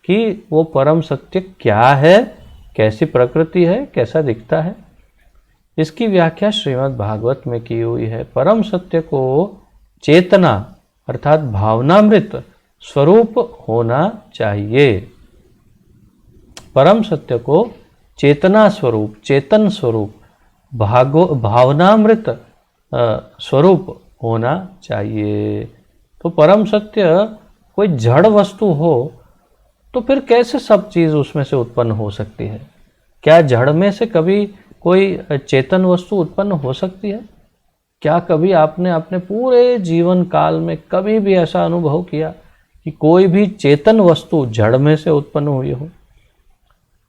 कि वो परम सत्य क्या है, कैसी प्रकृति है, कैसा दिखता है। इसकी व्याख्या श्रीमद् भागवत में की हुई है। परम सत्य को चेतना अर्थात भावनामृत स्वरूप होना चाहिए। परम सत्य को चेतना स्वरूप, चेतन स्वरूप, भावनामृत स्वरूप होना चाहिए। तो परम सत्य कोई जड़ वस्तु हो तो फिर कैसे सब चीज़ उसमें से उत्पन्न हो सकती है। क्या जड़ में से कभी कोई चेतन वस्तु उत्पन्न हो सकती है? क्या कभी आपने अपने पूरे जीवन काल में कभी भी ऐसा अनुभव किया कि कोई भी चेतन वस्तु जड़ में से उत्पन्न हुई हो?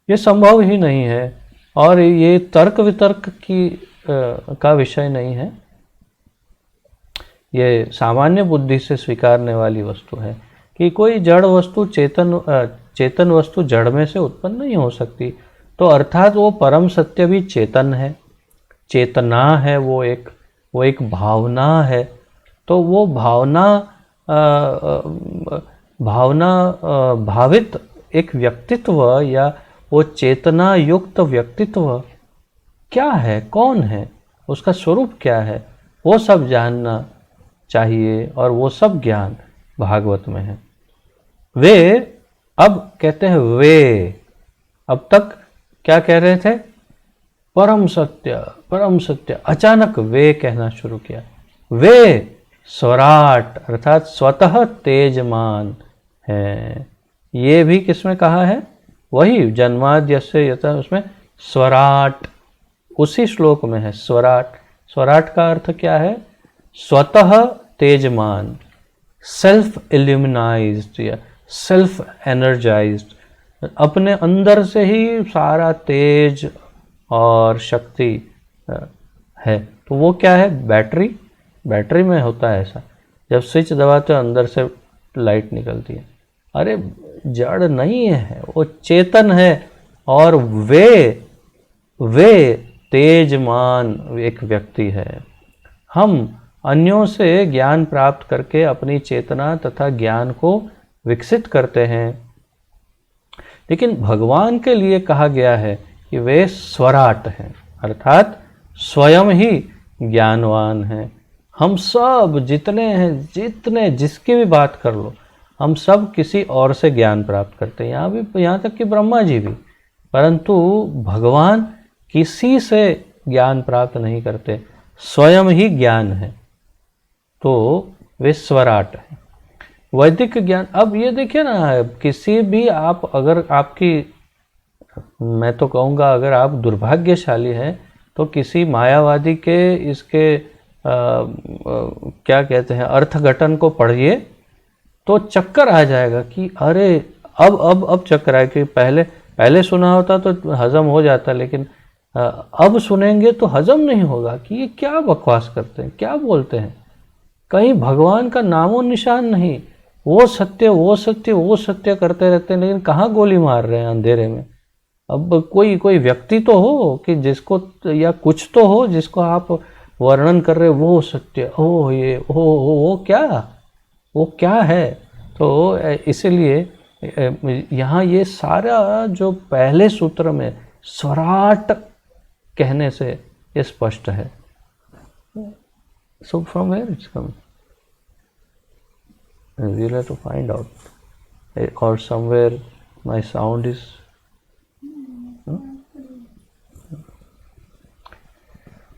ये संभव ही नहीं है, और ये तर्क वितर्क का विषय नहीं है। ये सामान्य बुद्धि से स्वीकारने वाली वस्तु है कि कोई जड़ वस्तु चेतन वस्तु जड़ में से उत्पन्न नहीं हो सकती। तो अर्थात वो परम सत्य भी चेतन है, चेतना है, वो एक भावना है। तो वो भावना भावित एक व्यक्तित्व या वो चेतना युक्त व्यक्तित्व क्या है, कौन है, उसका स्वरूप क्या है, वो सब जानना चाहिए, और वो सब ज्ञान भागवत में है। वे अब कहते हैं वे, अब तक क्या कह रहे थे, परम सत्य परम सत्य, अचानक वे कहना शुरू किया। वे स्वराट अर्थात स्वतः तेजमान है। ये भी किसमें कहा है, वही जन्माद्यस्य यतः, उसमें स्वराट उसी श्लोक में है। स्वराट, स्वराट का अर्थ क्या है, स्वतः तेजमान, सेल्फ इल्यूमिनाइज्ड या सेल्फ एनर्जाइज्ड, अपने अंदर से ही सारा तेज और शक्ति है। तो वो क्या है, बैटरी, बैटरी में होता है ऐसा, जब स्विच दबाते हो अंदर से लाइट निकलती है। अरे जड़ नहीं है, वो चेतन है, और वे तेजमान एक व्यक्ति है। हम अन्यों से ज्ञान प्राप्त करके अपनी चेतना तथा ज्ञान को विकसित करते हैं, लेकिन भगवान के लिए कहा गया है कि वे स्वराट हैं, अर्थात स्वयं ही ज्ञानवान हैं। हम सब जितने हैं, जितने जिसकी भी बात कर लो, हम सब किसी और से ज्ञान प्राप्त करते हैं, यहाँ तक कि ब्रह्मा जी भी, परंतु भगवान किसी से ज्ञान प्राप्त नहीं करते, स्वयं ही ज्ञान है। तो वे स्वराट है, वैदिक ज्ञान। अब ये देखिए ना, किसी भी आप अगर आपकी, मैं तो कहूँगा अगर आप दुर्भाग्यशाली हैं तो किसी मायावादी के इसके क्या कहते हैं अर्थघटन को पढ़िए तो चक्कर आ जाएगा कि अरे अब चक्कर आए कि पहले सुना होता तो हजम हो जाता, लेकिन अब सुनेंगे तो हजम नहीं होगा कि ये क्या बकवास करते हैं, क्या बोलते हैं। कहीं भगवान का नामो निशान नहीं, वो सत्य वो सत्य वो सत्य करते रहते हैं, लेकिन कहाँ गोली मार रहे हैं अंधेरे में। अब कोई कोई व्यक्ति तो हो कि जिसको, या कुछ तो हो जिसको आप वर्णन कर रहे, वो सत्य, ओ ये ओ वो क्या है। तो इसीलिए यहाँ ये सारा जो पहले सूत्र में स्वराट कहने से ये स्पष्ट है। So from where it's coming, we'll have to find out, or somewhere my sound is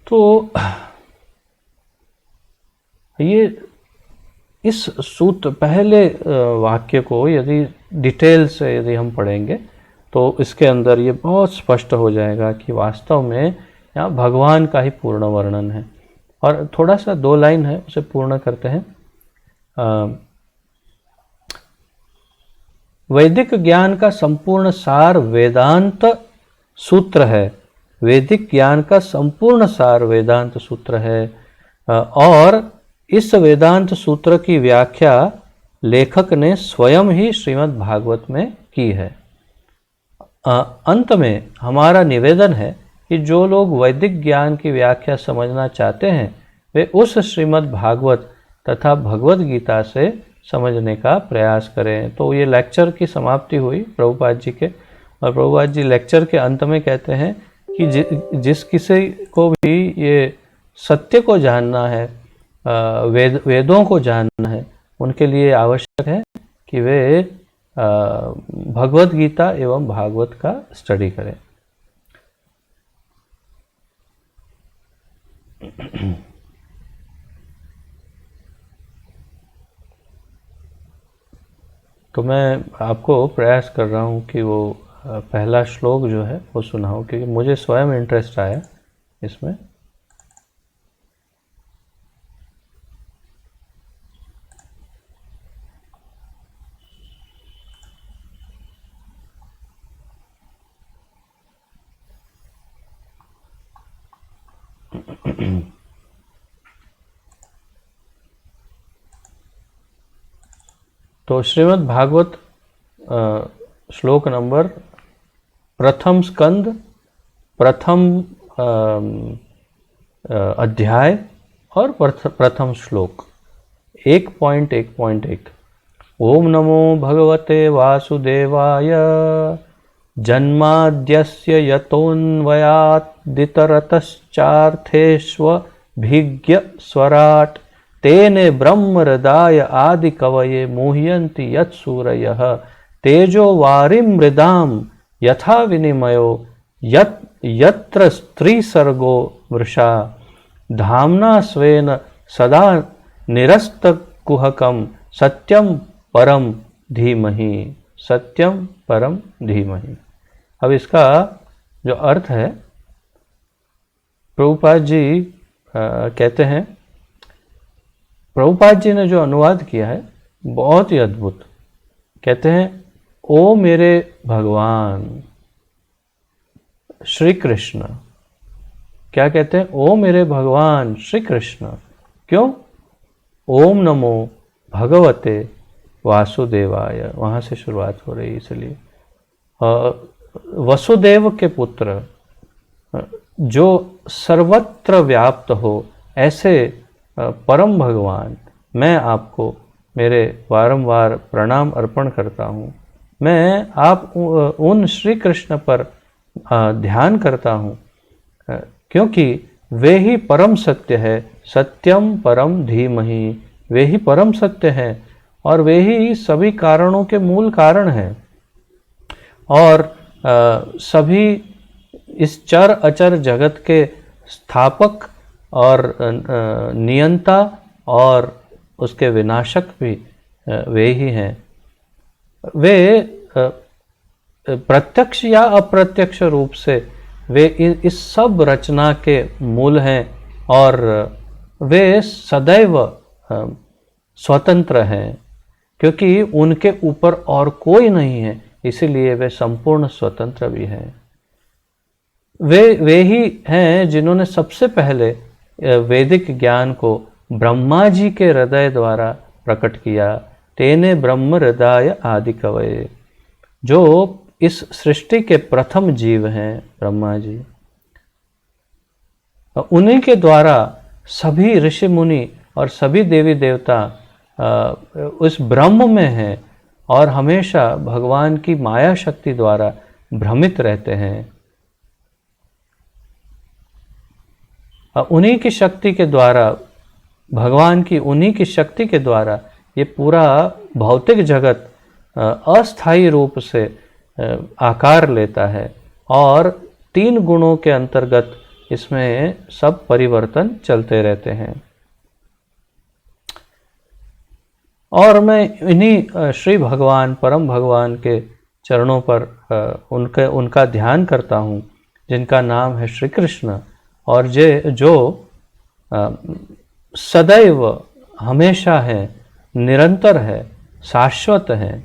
तो ये इस सूत्र पहले वाक्य को यदि डिटेल से यदि हम पढ़ेंगे तो इसके अंदर ये बहुत स्पष्ट हो जाएगा कि वास्तव में यहाँ भगवान का ही पूर्ण वर्णन है। और थोड़ा सा 2 लाइन है, उसे पूर्ण करते हैं। वैदिक ज्ञान का संपूर्ण सार वेदांत सूत्र है। वैदिक ज्ञान का संपूर्ण सार वेदांत सूत्र है, और इस वेदांत सूत्र की व्याख्या लेखक ने स्वयं ही श्रीमद् भागवत में की है। अंत में हमारा निवेदन है कि जो लोग वैदिक ज्ञान की व्याख्या समझना चाहते हैं वे उस श्रीमद् भागवत तथा भगवद गीता से समझने का प्रयास करें। तो ये लेक्चर की समाप्ति हुई प्रभुपाद जी के, और प्रभुपाद जी लेक्चर के अंत में कहते हैं कि जिस किसी को भी ये सत्य को जानना है, वेदों को जानना है, उनके लिए आवश्यक है कि वे भगवद गीता एवं भागवत का स्टडी करें। तो मैं आपको प्रयास कर रहा हूँ कि वो पहला श्लोक जो है वो सुनाऊँ, क्योंकि मुझे स्वयं इंटरेस्ट आया इसमें। तो श्रीमद् भागवत श्लोक नंबर प्रथम स्कंद प्रथम अध्याय और प्रथम श्लोक 1.1.1। ओम नमो भगवते वासुदेवाय जन्माद्यस्य यतोऽन्वयादितरतश्चार्थेष्वभिज्ञ स्वराट् तेने ब्रह्म हृदय आदि कवये मुह्यन्ति यत्सूरयः तेजो वारिं मृदां यथा विनिमयो यत्र स्त्रीसर्गो वृषा धाम्ना स्वेन सदा निरस्तकुहकं सत्यं परम धीमहि। सत्यम परम धीमहि। अब इसका जो अर्थ है, प्रभुपाद जी कहते हैं, प्रभुपाद जी ने जो अनुवाद किया है बहुत ही अद्भुत। कहते हैं, ओ मेरे भगवान श्री कृष्ण। क्या कहते हैं? ओ मेरे भगवान श्री कृष्ण। क्यों? ओम नमो भगवते वासुदेवाय, वहाँ से शुरुआत हो रही, इसलिए वसुदेव के पुत्र जो सर्वत्र व्याप्त हो, ऐसे परम भगवान, मैं आपको मेरे बारंबार प्रणाम अर्पण करता हूँ। मैं आप उन श्री कृष्ण पर ध्यान करता हूँ, क्योंकि वे ही परम सत्य है। सत्यम परम धीमहि, वे ही परम सत्य हैं और वे ही सभी कारणों के मूल कारण हैं, और सभी इस चर अचर जगत के स्थापक और नियंता और उसके विनाशक भी वे ही हैं। वे प्रत्यक्ष या अप्रत्यक्ष रूप से वे इस सब रचना के मूल हैं, और वे सदैव स्वतंत्र हैं, क्योंकि उनके ऊपर और कोई नहीं है, इसीलिए वे संपूर्ण स्वतंत्र भी हैं। वे ही हैं जिन्होंने सबसे पहले वैदिक ज्ञान को ब्रह्मा जी के हृदय द्वारा प्रकट किया। तेने ब्रह्म हृदय आदि कवये, जो इस सृष्टि के प्रथम जीव हैं ब्रह्मा जी। उन्हीं के द्वारा सभी ऋषि मुनि और सभी देवी देवता उस ब्रह्म में हैं और हमेशा भगवान की माया शक्ति द्वारा भ्रमित रहते हैं। उन्हीं की शक्ति के द्वारा, भगवान की उन्हीं की शक्ति के द्वारा ये पूरा भौतिक जगत अस्थायी रूप से आकार लेता है और 3 गुणों के अंतर्गत इसमें सब परिवर्तन चलते रहते हैं। और मैं इन्हीं श्री भगवान, परम भगवान के चरणों पर उनका ध्यान करता हूँ, जिनका नाम है श्री कृष्ण, और जो सदैव हमेशा है, निरंतर है, शाश्वत है,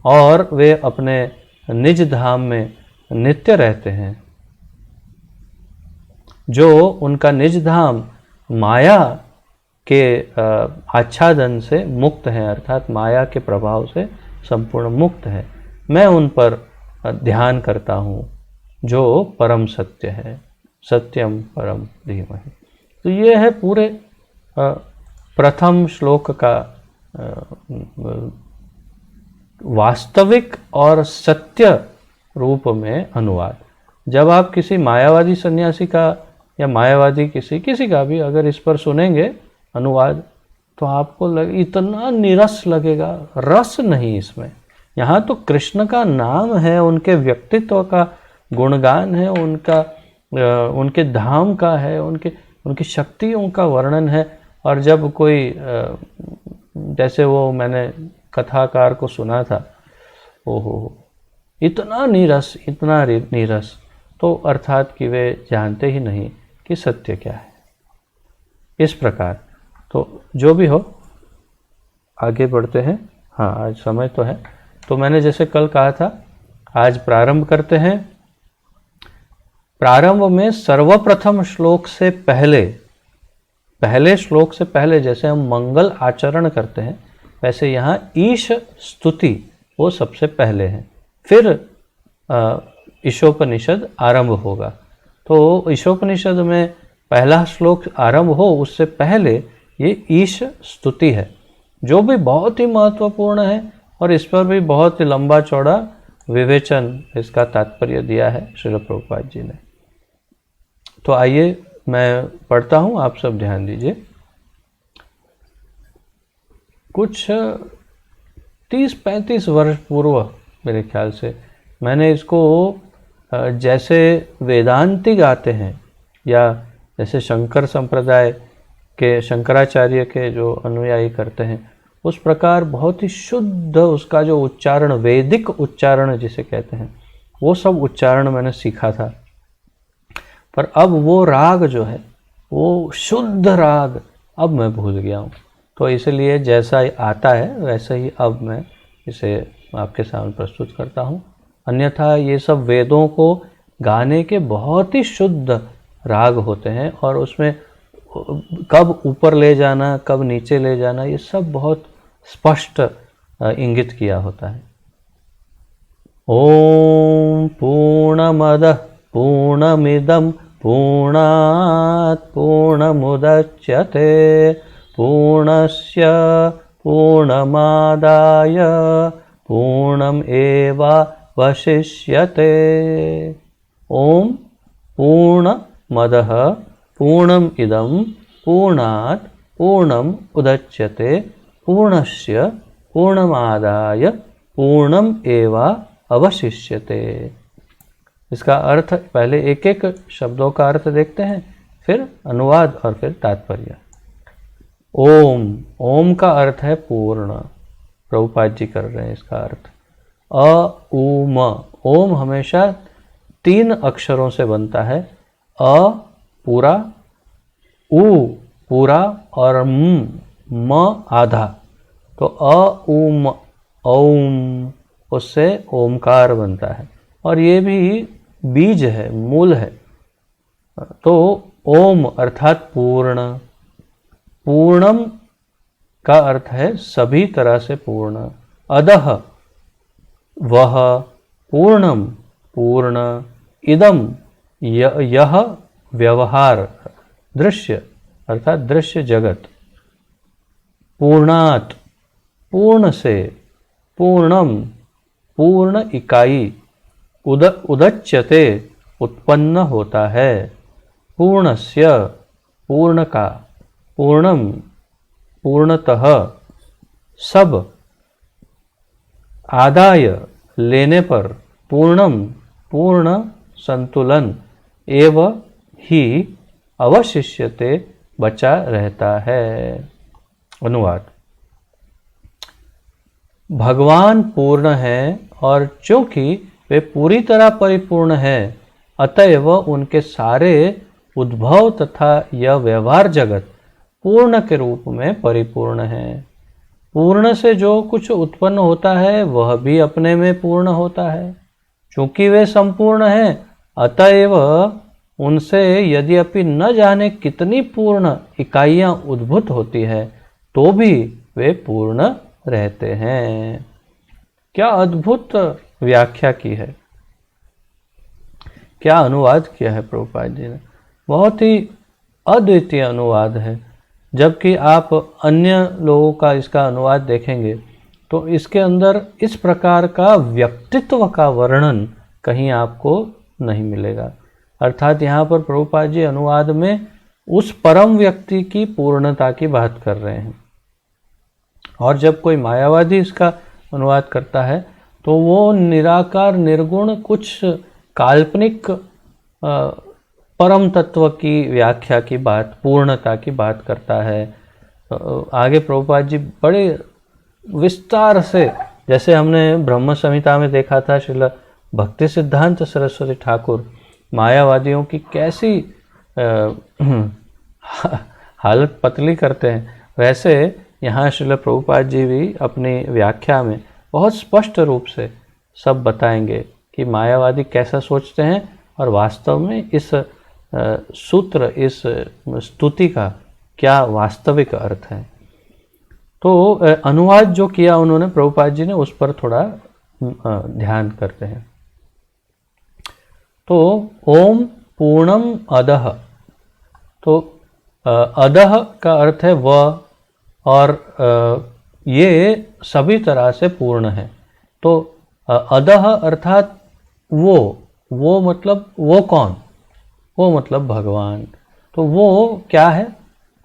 और वे अपने निज धाम में नित्य रहते हैं। जो उनका निज धाम माया के आच्छादन से मुक्त है, अर्थात माया के प्रभाव से संपूर्ण मुक्त है, मैं उन पर ध्यान करता हूँ, जो परम सत्य है। सत्यम परम धीमहि। तो ये है पूरे प्रथम श्लोक का वास्तविक और सत्य रूप में अनुवाद। जब आप किसी मायावादी सन्यासी का या मायावादी किसी का भी अगर इस पर सुनेंगे अनुवाद, तो आपको इतना नीरस लगेगा, रस नहीं इसमें। यहाँ तो कृष्ण का नाम है, उनके व्यक्तित्व का गुणगान है, उनके धाम का है, उनकी शक्तियों का वर्णन है। और जब कोई जैसे वो मैंने कथाकार को सुना था, ओहो इतना नीरस, इतना नीरस, तो अर्थात कि वे जानते ही नहीं कि सत्य क्या है। इस प्रकार तो जो भी हो, आगे बढ़ते हैं। हाँ, आज समय तो है, तो मैंने जैसे कल कहा था, आज प्रारंभ करते हैं। प्रारंभ में सर्वप्रथम श्लोक से पहले श्लोक से पहले जैसे हम मंगल आचरण करते हैं, वैसे यहाँ ईश स्तुति वो सबसे पहले है, फिर ईशोपनिषद आरंभ होगा। तो ईशोपनिषद में पहला श्लोक आरंभ हो उससे पहले ये ईश स्तुति है, जो भी बहुत ही महत्वपूर्ण है, और इस पर भी बहुत ही लंबा चौड़ा विवेचन इसका तात्पर्य दिया है श्रील प्रभुपाद जी ने। तो आइए मैं पढ़ता हूँ, आप सब ध्यान दीजिए। कुछ 30-35 वर्ष पूर्व मेरे ख्याल से मैंने इसको जैसे वेदांती गाते हैं या जैसे शंकर संप्रदाय के शंकराचार्य के जो अनुयायी करते हैं, उस प्रकार बहुत ही शुद्ध उसका जो उच्चारण, वैदिक उच्चारण जिसे कहते हैं, वो सब उच्चारण मैंने सीखा था। पर अब वो राग जो है, वो शुद्ध राग अब मैं भूल गया हूँ। तो इसलिए जैसा आता है वैसे ही अब मैं इसे आपके सामने प्रस्तुत करता हूँ। अन्यथा ये सब वेदों को गाने के बहुत ही शुद्ध राग होते हैं, और उसमें कब ऊपर ले जाना, कब नीचे ले जाना, ये सब बहुत स्पष्ट इंगित किया होता है। ओम पूर्णमदः पूर्णमिदं पूर्णात् पूर्णमुदच्यते पूर्णस्य पूर्णमादाय पूर्णमेवावशिष्यते। ओम पूर्णमदः पूर्णम इदं पूर्णात् पूर्णम उदच्यते पूर्णस्य पूर्णमादाय पूर्णम एवा अवशिष्यते। इसका अर्थ पहले एक एक शब्दों का अर्थ देखते हैं, फिर अनुवाद और फिर तात्पर्य। ओम, ओम का अर्थ है पूर्ण, प्रभुपाद जी कर रहे हैं इसका अर्थ। अ उ म, ओम हमेशा 3 अक्षरों से बनता है। अ पूरा, उ पूरा और म आधा। तो अ उ म, ओम, उससे ओमकार बनता है, और ये भी बीज है, मूल है। तो ओम अर्थात पूर्ण, पूर्णम का अर्थ है सभी तरह से पूर्ण। अदह वह, पूर्णम पूर्ण, इदम यह व्यवहार, दृश्य अर्थात दृश्य जगत, पूर्णात पूर्ण से, पूर्णम पूर्ण इकाई, उदच्यते उत्पन्न होता है, पूर्णस्य पूर्ण का, पूर्णम पूर्णतः, सब आदाय लेने पर, पूर्णम पूर्ण संतुलन, एव ही अवशिष्यते बचा रहता है। अनुवाद। भगवान पूर्ण है और चूंकि वे पूरी तरह परिपूर्ण है, अतएव उनके सारे उद्भव तथा यह व्यवहार जगत पूर्ण के रूप में परिपूर्ण है। पूर्ण से जो कुछ उत्पन्न होता है वह भी अपने में पूर्ण होता है। चूंकि वे संपूर्ण हैं, अतएव उनसे यद्यपि न जाने कितनी पूर्ण इकाइयां उद्भूत होती है, तो भी वे पूर्ण रहते हैं। क्या अद्भुत व्याख्या की है, क्या अनुवाद किया है प्रभुपाद जी ने। बहुत ही अद्वितीय अनुवाद है। जबकि आप अन्य लोगों का इसका अनुवाद देखेंगे तो इसके अंदर इस प्रकार का व्यक्तित्व का वर्णन कहीं आपको नहीं मिलेगा। अर्थात यहाँ पर प्रभुपाद जी अनुवाद में उस परम व्यक्ति की पूर्णता की बात कर रहे हैं। और जब कोई मायावादी इसका अनुवाद करता है तो वो निराकार निर्गुण कुछ काल्पनिक परम तत्व की व्याख्या की बात, पूर्णता की बात करता है। आगे प्रभुपाद जी बड़े विस्तार से, जैसे हमने ब्रह्म संहिता में देखा था, श्रील भक्ति सिद्धांत सरस्वती ठाकुर मायावादियों की कैसी हालत पतली करते हैं, वैसे यहाँ श्रील प्रभुपाद जी भी अपनी व्याख्या में बहुत स्पष्ट रूप से सब बताएंगे कि मायावादी कैसा सोचते हैं और वास्तव में इस सूत्र, इस स्तुति का क्या वास्तविक अर्थ है। तो अनुवाद जो किया उन्होंने प्रभुपाद जी ने, उस पर थोड़ा ध्यान करते हैं। तो ओम पूर्णम अदह, तो अदह का अर्थ है वह, और ये सभी तरह से पूर्ण है। तो अदह अर्थात वो मतलब वो कौन, वो मतलब भगवान। तो वो क्या है,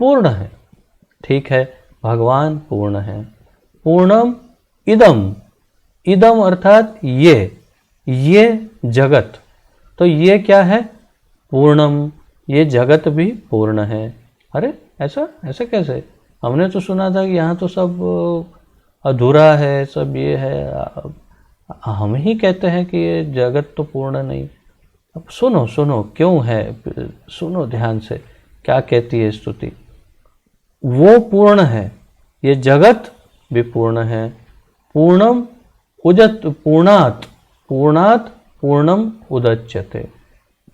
पूर्ण है। ठीक है, भगवान पूर्ण है। पूर्णम इदम, इदम अर्थात ये जगत, तो ये क्या है, पूर्णम, ये जगत भी पूर्ण है। अरे ऐसा कैसे, हमने तो सुना था कि यहाँ तो सब अधूरा है, सब ये है, हम ही कहते हैं कि ये जगत तो पूर्ण नहीं। अब सुनो क्यों है, सुनो ध्यान से क्या कहती है स्तुति। वो पूर्ण है, ये जगत भी पूर्ण है। पूर्णम उदत, पूर्णात पूर्णम उदच्यते,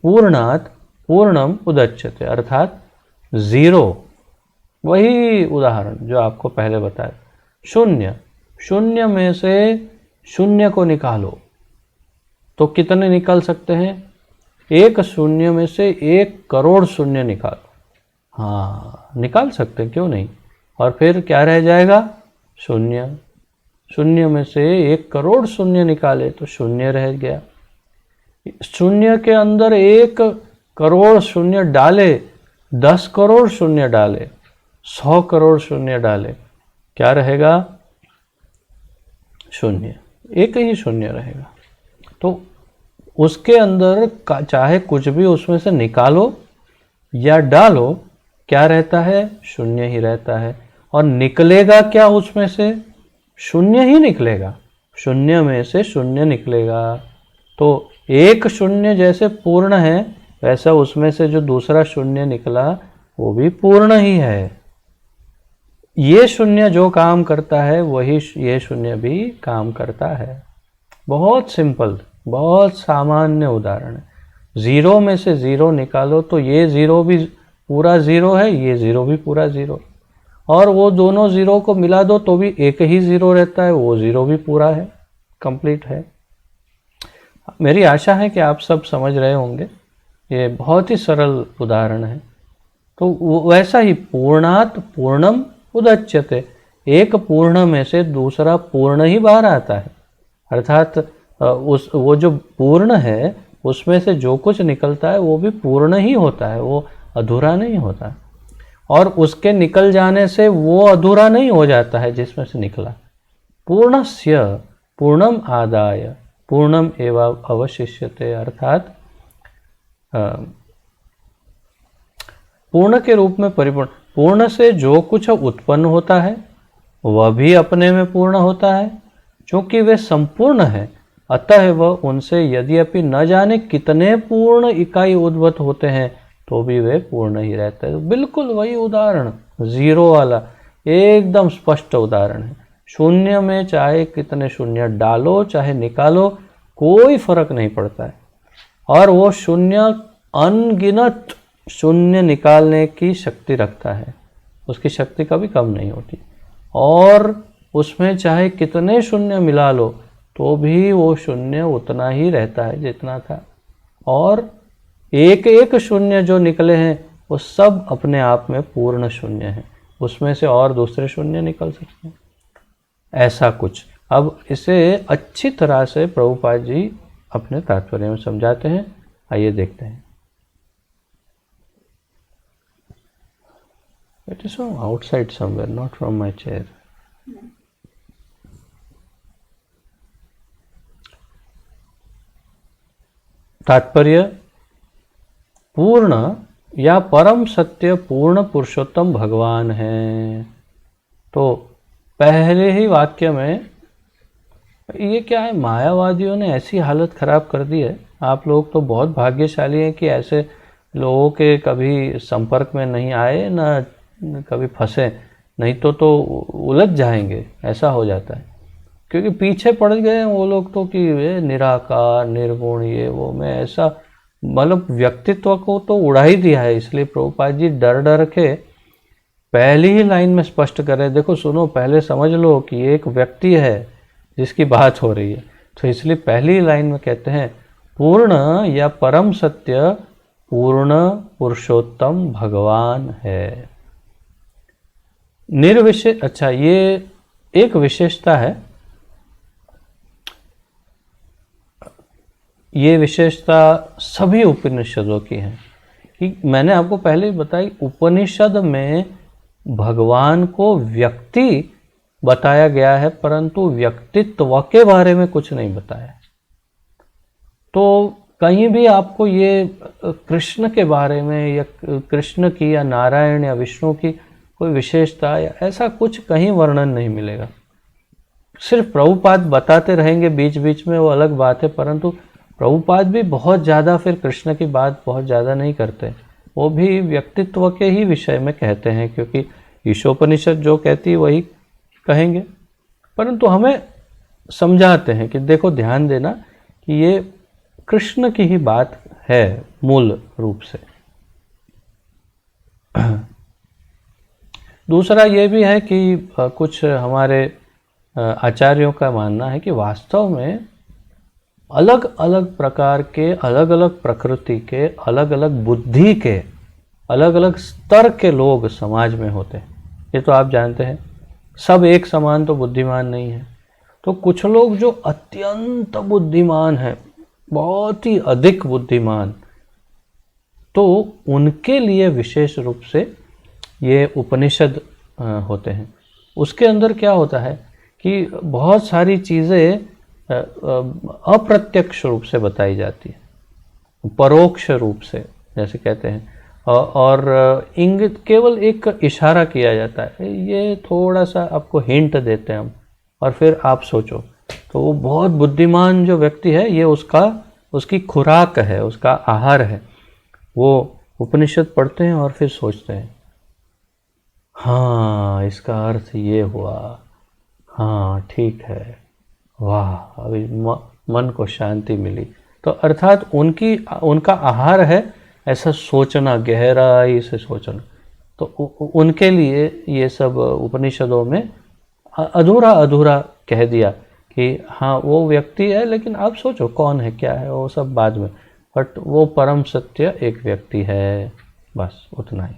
पूर्णात पूर्णम उदच्यते अर्थात जीरो। वही उदाहरण जो आपको पहले बताया, शून्य में से शून्य को निकालो तो कितने निकल सकते हैं, एक शून्य में से 1 करोड़ शून्य निकालो। हाँ, निकाल सकते हैं, क्यों नहीं। और फिर क्या रह जाएगा, शून्य में से 1 करोड़ शून्य निकाले तो शून्य रह गया। शून्य के अंदर 1 करोड़ शून्य डाले, 10 करोड़ शून्य डाले, 100 करोड़ शून्य डाले, क्या रहेगा, शून्य, एक ही शून्य रहेगा। तो उसके अंदर चाहे कुछ भी उसमें से निकालो या डालो, क्या रहता है, शून्य ही रहता है। और निकलेगा क्या उसमें से, शून्य ही निकलेगा, शून्य में से शून्य निकलेगा। तो एक शून्य जैसे पूर्ण है, वैसा उसमें से जो दूसरा शून्य निकला वो भी पूर्ण ही है। ये शून्य जो काम करता है वही ये शून्य भी काम करता है। बहुत सिंपल, बहुत सामान्य उदाहरण है। 0 में से 0 निकालो तो ये 0 भी पूरा 0 है, ये 0 भी पूरा 0, और वो दोनों 0 को मिला दो तो भी एक ही 0 रहता है, वो 0 भी पूरा है, कंप्लीट है। मेरी आशा है कि आप सब समझ रहे होंगे, ये बहुत ही सरल उदाहरण है। तो वैसा ही पूर्णात पूर्णम उदच्यते, एक पूर्ण में से दूसरा पूर्ण ही बाहर आता है। अर्थात वो जो पूर्ण है उसमें से जो कुछ निकलता है वो भी पूर्ण ही होता है, वो अधूरा नहीं होता। और उसके निकल जाने से वो अधूरा नहीं हो जाता है जिसमें से निकला। पूर्णस्य पूर्णम आदाय पूर्णम एवं अवशिष्यते, अर्थात पूर्ण के रूप में परिपूर्ण। पूर्ण से जो कुछ उत्पन्न होता है वह भी अपने में पूर्ण होता है, क्योंकि वे संपूर्ण है। अतः वह उनसे यद्यपि न जाने कितने पूर्ण इकाई उद्भूत होते हैं तो भी वे पूर्ण ही रहते हैं। बिल्कुल वही उदाहरण, जीरो वाला, एकदम स्पष्ट उदाहरण है। शून्य में चाहे कितने शून्य डालो चाहे निकालो कोई फर्क नहीं पड़ता है, और वो शून्य अनगिनत शून्य निकालने की शक्ति रखता है, उसकी शक्ति कभी कम नहीं होती। और उसमें चाहे कितने शून्य मिला लो तो भी वो शून्य उतना ही रहता है जितना था। और एक एक शून्य जो निकले हैं वो सब अपने आप में पूर्ण शून्य है, उसमें से और दूसरे शून्य निकल सकते हैं, ऐसा कुछ। अब इसे अच्छी तरह से प्रभुपाद जी अपने तात्पर्य में समझाते हैं, आइए देखते हैं। It is from outside somewhere, not from my chair. तात्पर्य, पूर्ण या परम सत्य पूर्ण पुरुषोत्तम भगवान है। तो पहले ही वाक्य में ये क्या है, मायावादियों ने ऐसी हालत खराब कर दी है। आप लोग तो बहुत भाग्यशाली हैं कि ऐसे लोगों के कभी संपर्क में नहीं आए, ना कभी फंसे, नहीं तो उलझ जाएंगे, ऐसा हो जाता है। क्योंकि पीछे पड़ गए हैं वो लोग तो कि ये निराकार निर्गुण ये वो, मैं ऐसा, मतलब व्यक्तित्व को तो उड़ा ही दिया है। इसलिए प्रभुपाद जी डर डर के पहली ही लाइन में स्पष्ट कर रहे हैं, देखो सुनो, पहले समझ लो कि एक व्यक्ति है जिसकी बात हो रही है। तो इसलिए पहली लाइन में कहते हैं पूर्ण या परम सत्य पूर्ण पुरुषोत्तम भगवान है। निर्विशेष, अच्छा ये एक विशेषता है, ये विशेषता सभी उपनिषदों की है कि मैंने आपको पहले ही बताई, उपनिषद में भगवान को व्यक्ति बताया गया है परंतु व्यक्तित्व के बारे में कुछ नहीं बताया। तो कहीं भी आपको ये कृष्ण के बारे में या कृष्ण की या नारायण या विष्णु की कोई विशेषता या ऐसा कुछ कहीं वर्णन नहीं मिलेगा। सिर्फ प्रभुपाद बताते रहेंगे बीच बीच में, वो अलग बात है, परंतु प्रभुपाद भी बहुत ज़्यादा फिर कृष्ण की बात बहुत ज़्यादा नहीं करते, वो भी व्यक्तित्व के ही विषय में कहते हैं, क्योंकि ईशोपनिषद जो कहती है वही कहेंगे। परंतु हमें समझाते हैं कि देखो ध्यान देना कि ये कृष्ण की ही बात है मूल रूप से। दूसरा ये भी है कि कुछ हमारे आचार्यों का मानना है कि वास्तव में अलग अलग प्रकार के, अलग अलग प्रकृति के, अलग अलग बुद्धि के, अलग अलग स्तर के लोग समाज में होते हैं। ये तो आप जानते हैं, सब एक समान तो बुद्धिमान नहीं है। तो कुछ लोग जो अत्यंत बुद्धिमान हैं, बहुत ही अधिक बुद्धिमान, तो उनके लिए विशेष रूप से ये उपनिषद होते हैं। उसके अंदर क्या होता है कि बहुत सारी चीज़ें अप्रत्यक्ष रूप से बताई जाती है, परोक्ष रूप से जैसे कहते हैं, और इंगित, केवल एक इशारा किया जाता है, ये थोड़ा सा आपको हिंट देते हैं हम, और फिर आप सोचो। तो वो बहुत बुद्धिमान जो व्यक्ति है, ये उसकी खुराक है, उसका आहार है, वो उपनिषद पढ़ते हैं और फिर सोचते हैं, हाँ इसका अर्थ ये हुआ, हाँ ठीक है, वाह अभी मन को शांति मिली। तो अर्थात उनका आहार है ऐसा सोचना, गहराई से सोचना। तो उनके लिए ये सब उपनिषदों में अधूरा अधूरा कह दिया, कि हाँ वो व्यक्ति है, लेकिन आप सोचो कौन है क्या है वो सब बाद में, बट वो परम सत्य एक व्यक्ति है, बस उतना ही।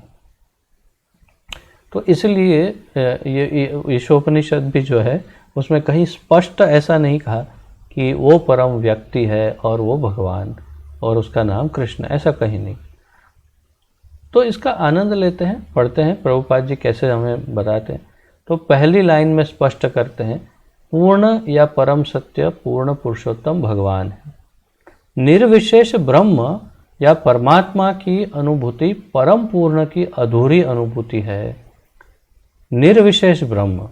तो इसलिए ये ईशोपनिषद भी जो है उसमें कहीं स्पष्ट ऐसा नहीं कहा कि वो परम व्यक्ति है और वो भगवान और उसका नाम कृष्ण, ऐसा कहीं नहीं। तो इसका आनंद लेते हैं, पढ़ते हैं प्रभुपाद जी कैसे हमें बताते हैं। तो पहली लाइन में स्पष्ट करते हैं, पूर्ण या परम सत्य पूर्ण पुरुषोत्तम भगवान है। निर्विशेष ब्रह्म या परमात्मा की अनुभूति परम पूर्ण की अधूरी अनुभूति है। निर्विशेष ब्रह्म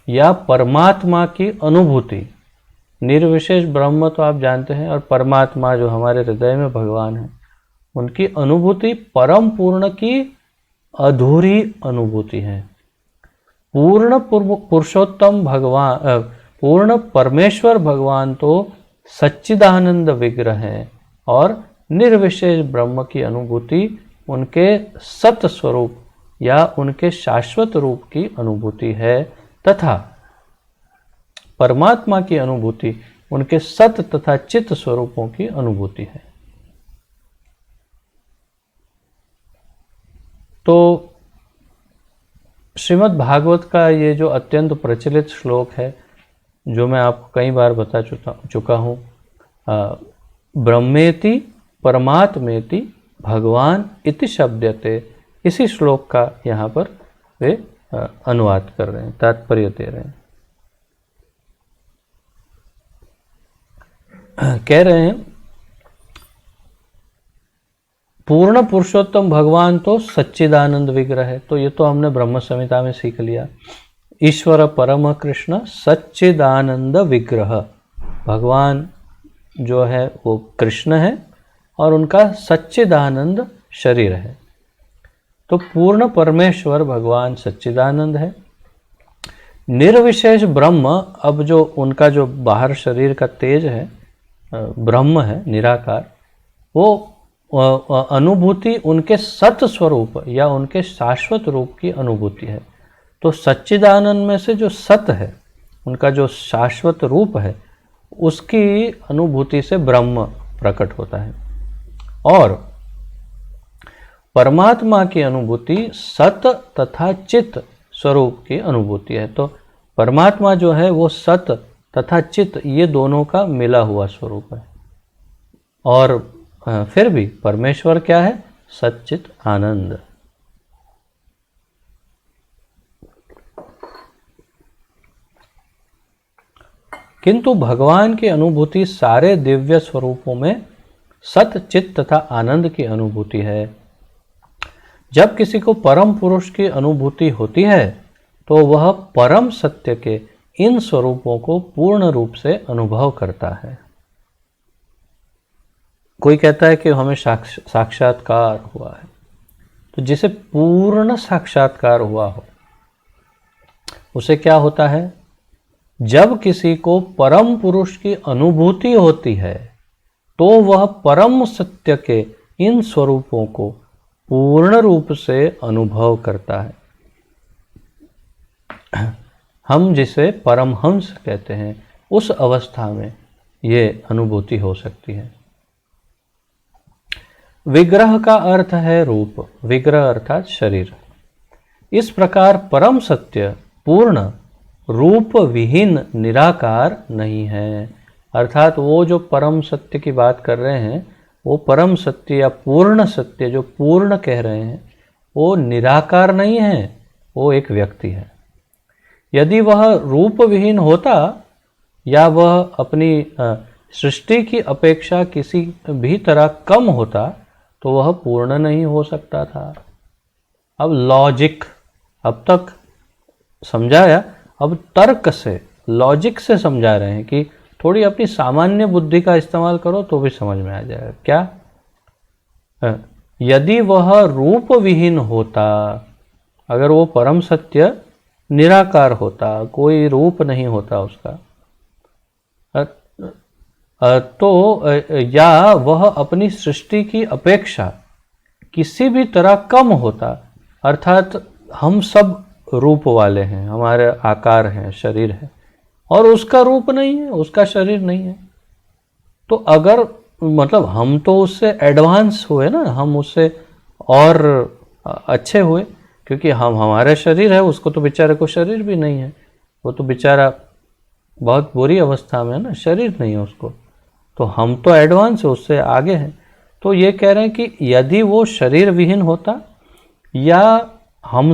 या परमात्मा की अनुभूति, निर्विशेष ब्रह्म तो आप जानते हैं, और परमात्मा जो हमारे हृदय में भगवान है, उनकी अनुभूति परम पूर्ण की अधूरी अनुभूति है। पूर्ण पुरुषोत्तम भगवान, पूर्ण परमेश्वर भगवान तो सच्चिदानंद विग्रह है, और निर्विशेष ब्रह्म की अनुभूति उनके सत स्वरूप या उनके शाश्वत रूप की अनुभूति है, तथा परमात्मा की अनुभूति उनके सत तथा चित्त स्वरूपों की अनुभूति है। तो श्रीमद् भागवत का ये जो अत्यंत प्रचलित श्लोक है, जो मैं आपको कई बार बता चुका हूँ, ब्रह्मेति परमात्मेति भगवान इति शब्दते, इसी श्लोक का यहाँ पर वे अनुवाद कर रहे हैं, तात्पर्य दे रहे हैं। कह रहे हैं पूर्ण पुरुषोत्तम भगवान तो सच्चिदानंद विग्रह है, तो ये तो हमने ब्रह्म संहिता में सीख लिया। ईश्वर परम कृष्ण सच्चिदानंद विग्रह, भगवान जो है वो कृष्ण है और उनका सच्चिदानंद शरीर है। तो पूर्ण परमेश्वर भगवान सच्चिदानंद है। निर्विशेष ब्रह्म, अब जो उनका जो बाहर शरीर का तेज है, ब्रह्म है निराकार, वो अनुभूति उनके सत स्वरूप या उनके शाश्वत रूप की अनुभूति है। तो सच्चिदानंद में से जो सत है, उनका जो शाश्वत रूप है, उसकी अनुभूति से ब्रह्म प्रकट होता है। और परमात्मा की अनुभूति सत तथा चित्त स्वरूप की अनुभूति है। तो परमात्मा जो है वो सत तथा चित्त, ये दोनों का मिला हुआ स्वरूप है। और फिर भी परमेश्वर क्या है? सच्चित आनंद। किंतु भगवान की अनुभूति सारे दिव्य स्वरूपों में सत चित्त तथा आनंद की अनुभूति है। जब किसी को परम पुरुष की अनुभूति होती है तो वह परम सत्य के इन स्वरूपों को पूर्ण रूप से अनुभव करता है। कोई कहता है कि हमें साक्षात्कार हुआ है, तो जिसे पूर्ण साक्षात्कार हुआ हो उसे क्या होता है? जब किसी को परम पुरुष की अनुभूति होती है तो वह परम सत्य के इन स्वरूपों को पूर्ण रूप से अनुभव करता है। हम जिसे परमहंस कहते हैं, उस अवस्था में ये अनुभूति हो सकती है। विग्रह का अर्थ है रूप, विग्रह अर्थात शरीर। इस प्रकार परम सत्य पूर्ण रूप विहीन निराकार नहीं है। अर्थात वो जो परम सत्य की बात कर रहे हैं, वो परम सत्य या पूर्ण सत्य जो पूर्ण कह रहे हैं, वो निराकार नहीं है, वो एक व्यक्ति है। यदि वह रूप विहीन होता या वह अपनी सृष्टि की अपेक्षा किसी भी तरह कम होता तो वह पूर्ण नहीं हो सकता था। अब लॉजिक अब तक समझाया, अब तर्क से, लॉजिक से समझा रहे हैं कि थोड़ी अपनी सामान्य बुद्धि का इस्तेमाल करो तो भी समझ में आ जाएगा। क्या? यदि वह रूप विहीन होता, अगर वो परम सत्य निराकार होता, कोई रूप नहीं होता उसका, तो या वह अपनी सृष्टि की अपेक्षा किसी भी तरह कम होता, अर्थात हम सब रूप वाले हैं, हमारे आकार हैं, शरीर है, और उसका रूप नहीं है, उसका शरीर नहीं है। तो अगर मतलब हम तो उससे एडवांस हुए ना, हम उससे और अच्छे हुए, क्योंकि हम हमारा शरीर है, उसको तो बेचारे को शरीर भी नहीं है, वो तो बेचारा बहुत बुरी अवस्था में है ना, शरीर नहीं है उसको। तो हम तो एडवांस है, उससे आगे हैं। तो ये कह रहे हैं कि यदि वो शरीर विहीन होता या हम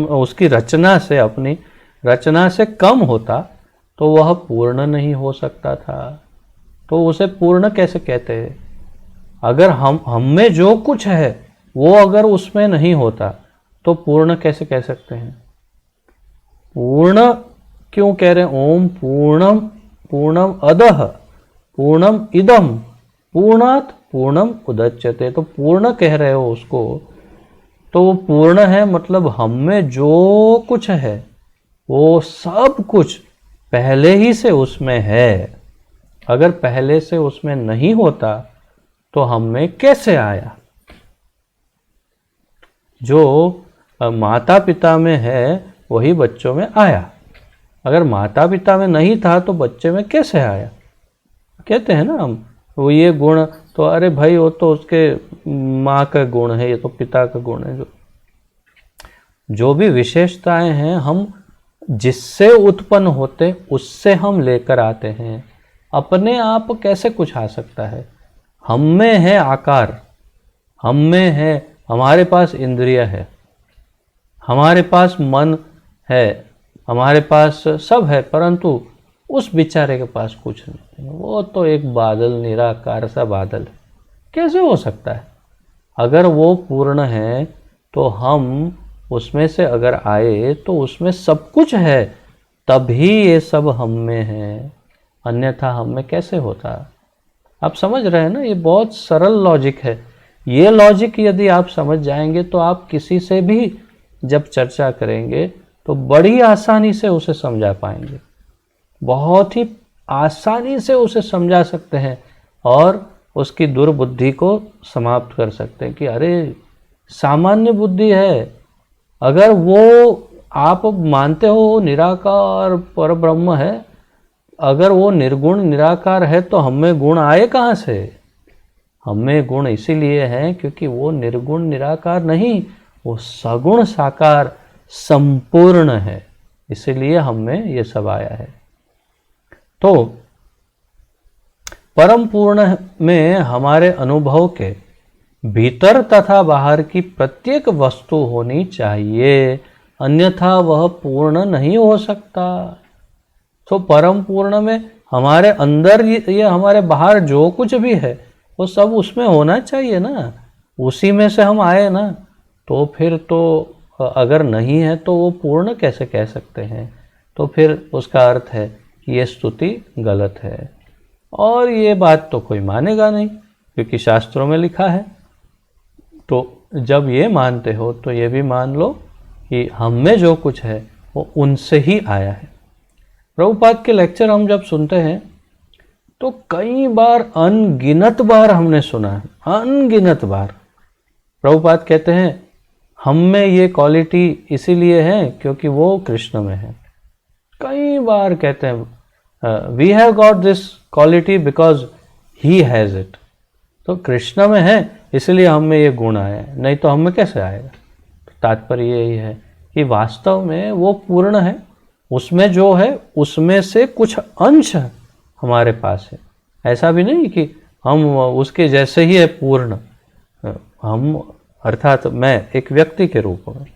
उसकी रचना से, अपनी रचना से कम होता, तो वह पूर्ण नहीं हो सकता था। तो उसे पूर्ण कैसे कहते हैं? अगर हम में जो कुछ है वो अगर उसमें नहीं होता तो पूर्ण कैसे कह सकते हैं? पूर्ण क्यों कह रहे हैं? ओम पूर्णम पूर्णम अदः पूर्णम इदम पूर्णात पूर्णम उदच्यते। तो पूर्ण कह रहे हो उसको, तो वो पूर्ण है, मतलब हम में जो कुछ है वो सब कुछ पहले ही से उसमें है। अगर पहले से उसमें नहीं होता तो हम में कैसे आया? जो माता पिता में है वही बच्चों में आया। अगर माता पिता में नहीं था तो बच्चे में कैसे आया? कहते हैं ना हम, वो ये गुण तो अरे भाई वो तो उसके माँ का गुण है, ये तो पिता का गुण है। जो भी विशेषताएं हैं हम जिससे उत्पन्न होते उससे हम लेकर आते हैं। अपने आप कैसे कुछ आ सकता है? हम में है आकार, हम में है, हमारे पास इंद्रिय है, हमारे पास मन है, हमारे पास सब है, परंतु उस बेचारे के पास कुछ नहीं। वो तो एक बादल, निराकार सा बादल है। कैसे हो सकता है? अगर वो पूर्ण है तो हम उसमें से अगर आए तो उसमें सब कुछ है, तभी ये सब हम में है, अन्यथा हम में कैसे होता? आप समझ रहे हैं ना? ये बहुत सरल लॉजिक है। ये लॉजिक यदि आप समझ जाएंगे तो आप किसी से भी जब चर्चा करेंगे तो बड़ी आसानी से उसे समझा पाएंगे, बहुत ही आसानी से उसे समझा सकते हैं और उसकी दुर्बुद्धि को समाप्त कर सकते हैं कि अरे सामान्य बुद्धि है। अगर वो आप मानते हो निराकार पर ब्रह्म है, अगर वो निर्गुण निराकार है तो हमें गुण आए कहाँ से? हमें गुण इसीलिए हैं क्योंकि वो निर्गुण निराकार नहीं, वो सगुण साकार संपूर्ण है, इसीलिए हमें ये सब आया है। तो परम पूर्ण में हमारे अनुभव के भीतर तथा बाहर की प्रत्येक वस्तु होनी चाहिए, अन्यथा वह पूर्ण नहीं हो सकता। तो परम पूर्ण में हमारे अंदर ये हमारे बाहर जो कुछ भी है वो सब उसमें होना चाहिए ना, उसी में से हम आए ना। तो फिर तो अगर नहीं है तो वो पूर्ण कैसे कह सकते हैं? तो फिर उसका अर्थ है कि ये स्तुति गलत है, और ये बात तो कोई मानेगा नहीं क्योंकि शास्त्रों में लिखा है। तो जब ये मानते हो तो ये भी मान लो कि हम में जो कुछ है वो उनसे ही आया है। प्रभुपाद के लेक्चर हम जब सुनते हैं तो कई बार, अनगिनत बार हमने सुना है, अनगिनत बार प्रभुपाद कहते हैं हम में ये क्वालिटी इसीलिए है क्योंकि वो कृष्ण में है। कई बार कहते हैं we have got this quality because he has it. तो कृष्ण में है इसलिए हम में ये गुण आया है, नहीं तो हम में कैसे आएगा? तो तात्पर्य यही है कि वास्तव में वो पूर्ण है, उसमें जो है उसमें से कुछ अंश हमारे पास है। ऐसा भी नहीं कि हम उसके जैसे ही है पूर्ण, हम अर्थात मैं एक व्यक्ति के रूप में।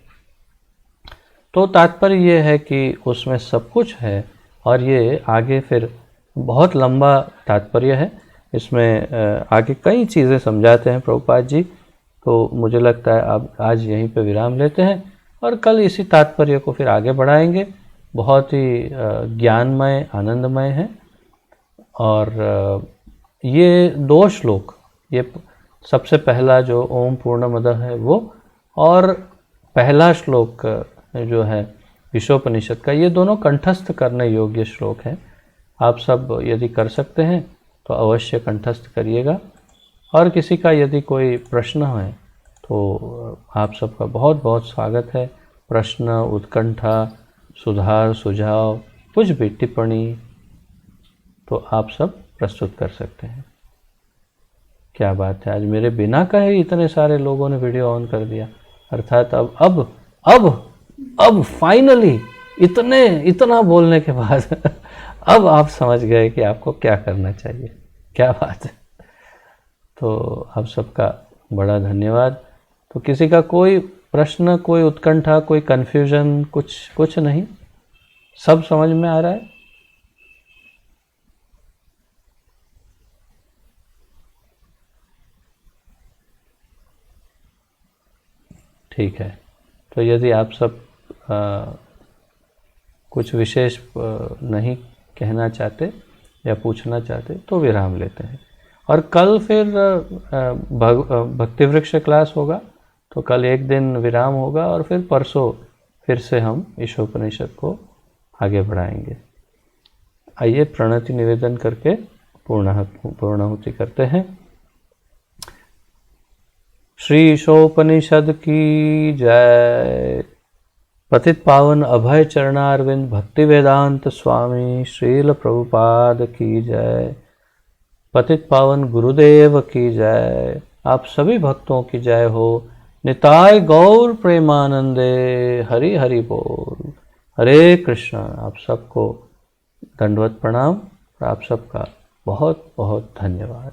तो तात्पर्य ये है कि उसमें सब कुछ है, और ये आगे फिर बहुत लंबा तात्पर्य है, इसमें आगे कई चीज़ें समझाते हैं प्रभुपाद जी। तो मुझे लगता है अब आज यहीं पे विराम लेते हैं और कल इसी तात्पर्य को फिर आगे बढ़ाएंगे। बहुत ही ज्ञानमय, आनंदमय है। और ये 2 श्लोक, ये सबसे पहला जो ओम पूर्णमदः है वो, और पहला श्लोक जो है विश्वोपनिषद का, ये दोनों कंठस्थ करने योग्य श्लोक हैं। आप सब यदि कर सकते हैं तो अवश्य कंठस्थ करिएगा। और किसी का यदि कोई प्रश्न है तो आप सबका बहुत बहुत स्वागत है। प्रश्न, उत्कंठा, सुधार, सुझाव कुछ भी टिप्पणी तो आप सब प्रस्तुत कर सकते हैं। क्या बात है, आज मेरे बिना कहे इतने सारे लोगों ने वीडियो ऑन कर दिया। अर्थात अब फाइनली इतना बोलने के बाद अब आप समझ गए कि आपको क्या करना चाहिए। क्या बात है। तो आप सबका बड़ा धन्यवाद। तो किसी का कोई प्रश्न, कोई उत्कंठा, कोई कन्फ्यूजन, कुछ नहीं, सब समझ में आ रहा है? ठीक है। तो यदि आप सब कुछ विशेष नहीं कहना चाहते या पूछना चाहते तो विराम लेते हैं। और कल फिर भक्ति वृक्ष क्लास होगा, तो कल एक दिन विराम होगा और फिर परसों फिर से हम ईशोपनिषद को आगे बढ़ाएंगे। आइए प्रणति निवेदन करके पूर्णाहुति करते हैं। श्री ईशोपनिषद की जय। पतित पावन अभय चरणारविंद भक्ति वेदांत स्वामी श्रील प्रभुपाद की जय। पतित पावन गुरुदेव की जय। आप सभी भक्तों की जय हो। निताय गौर प्रेमानंदे। हरि हरि बोल। हरे कृष्ण। आप सबको दंडवत प्रणाम और आप सबका बहुत बहुत धन्यवाद।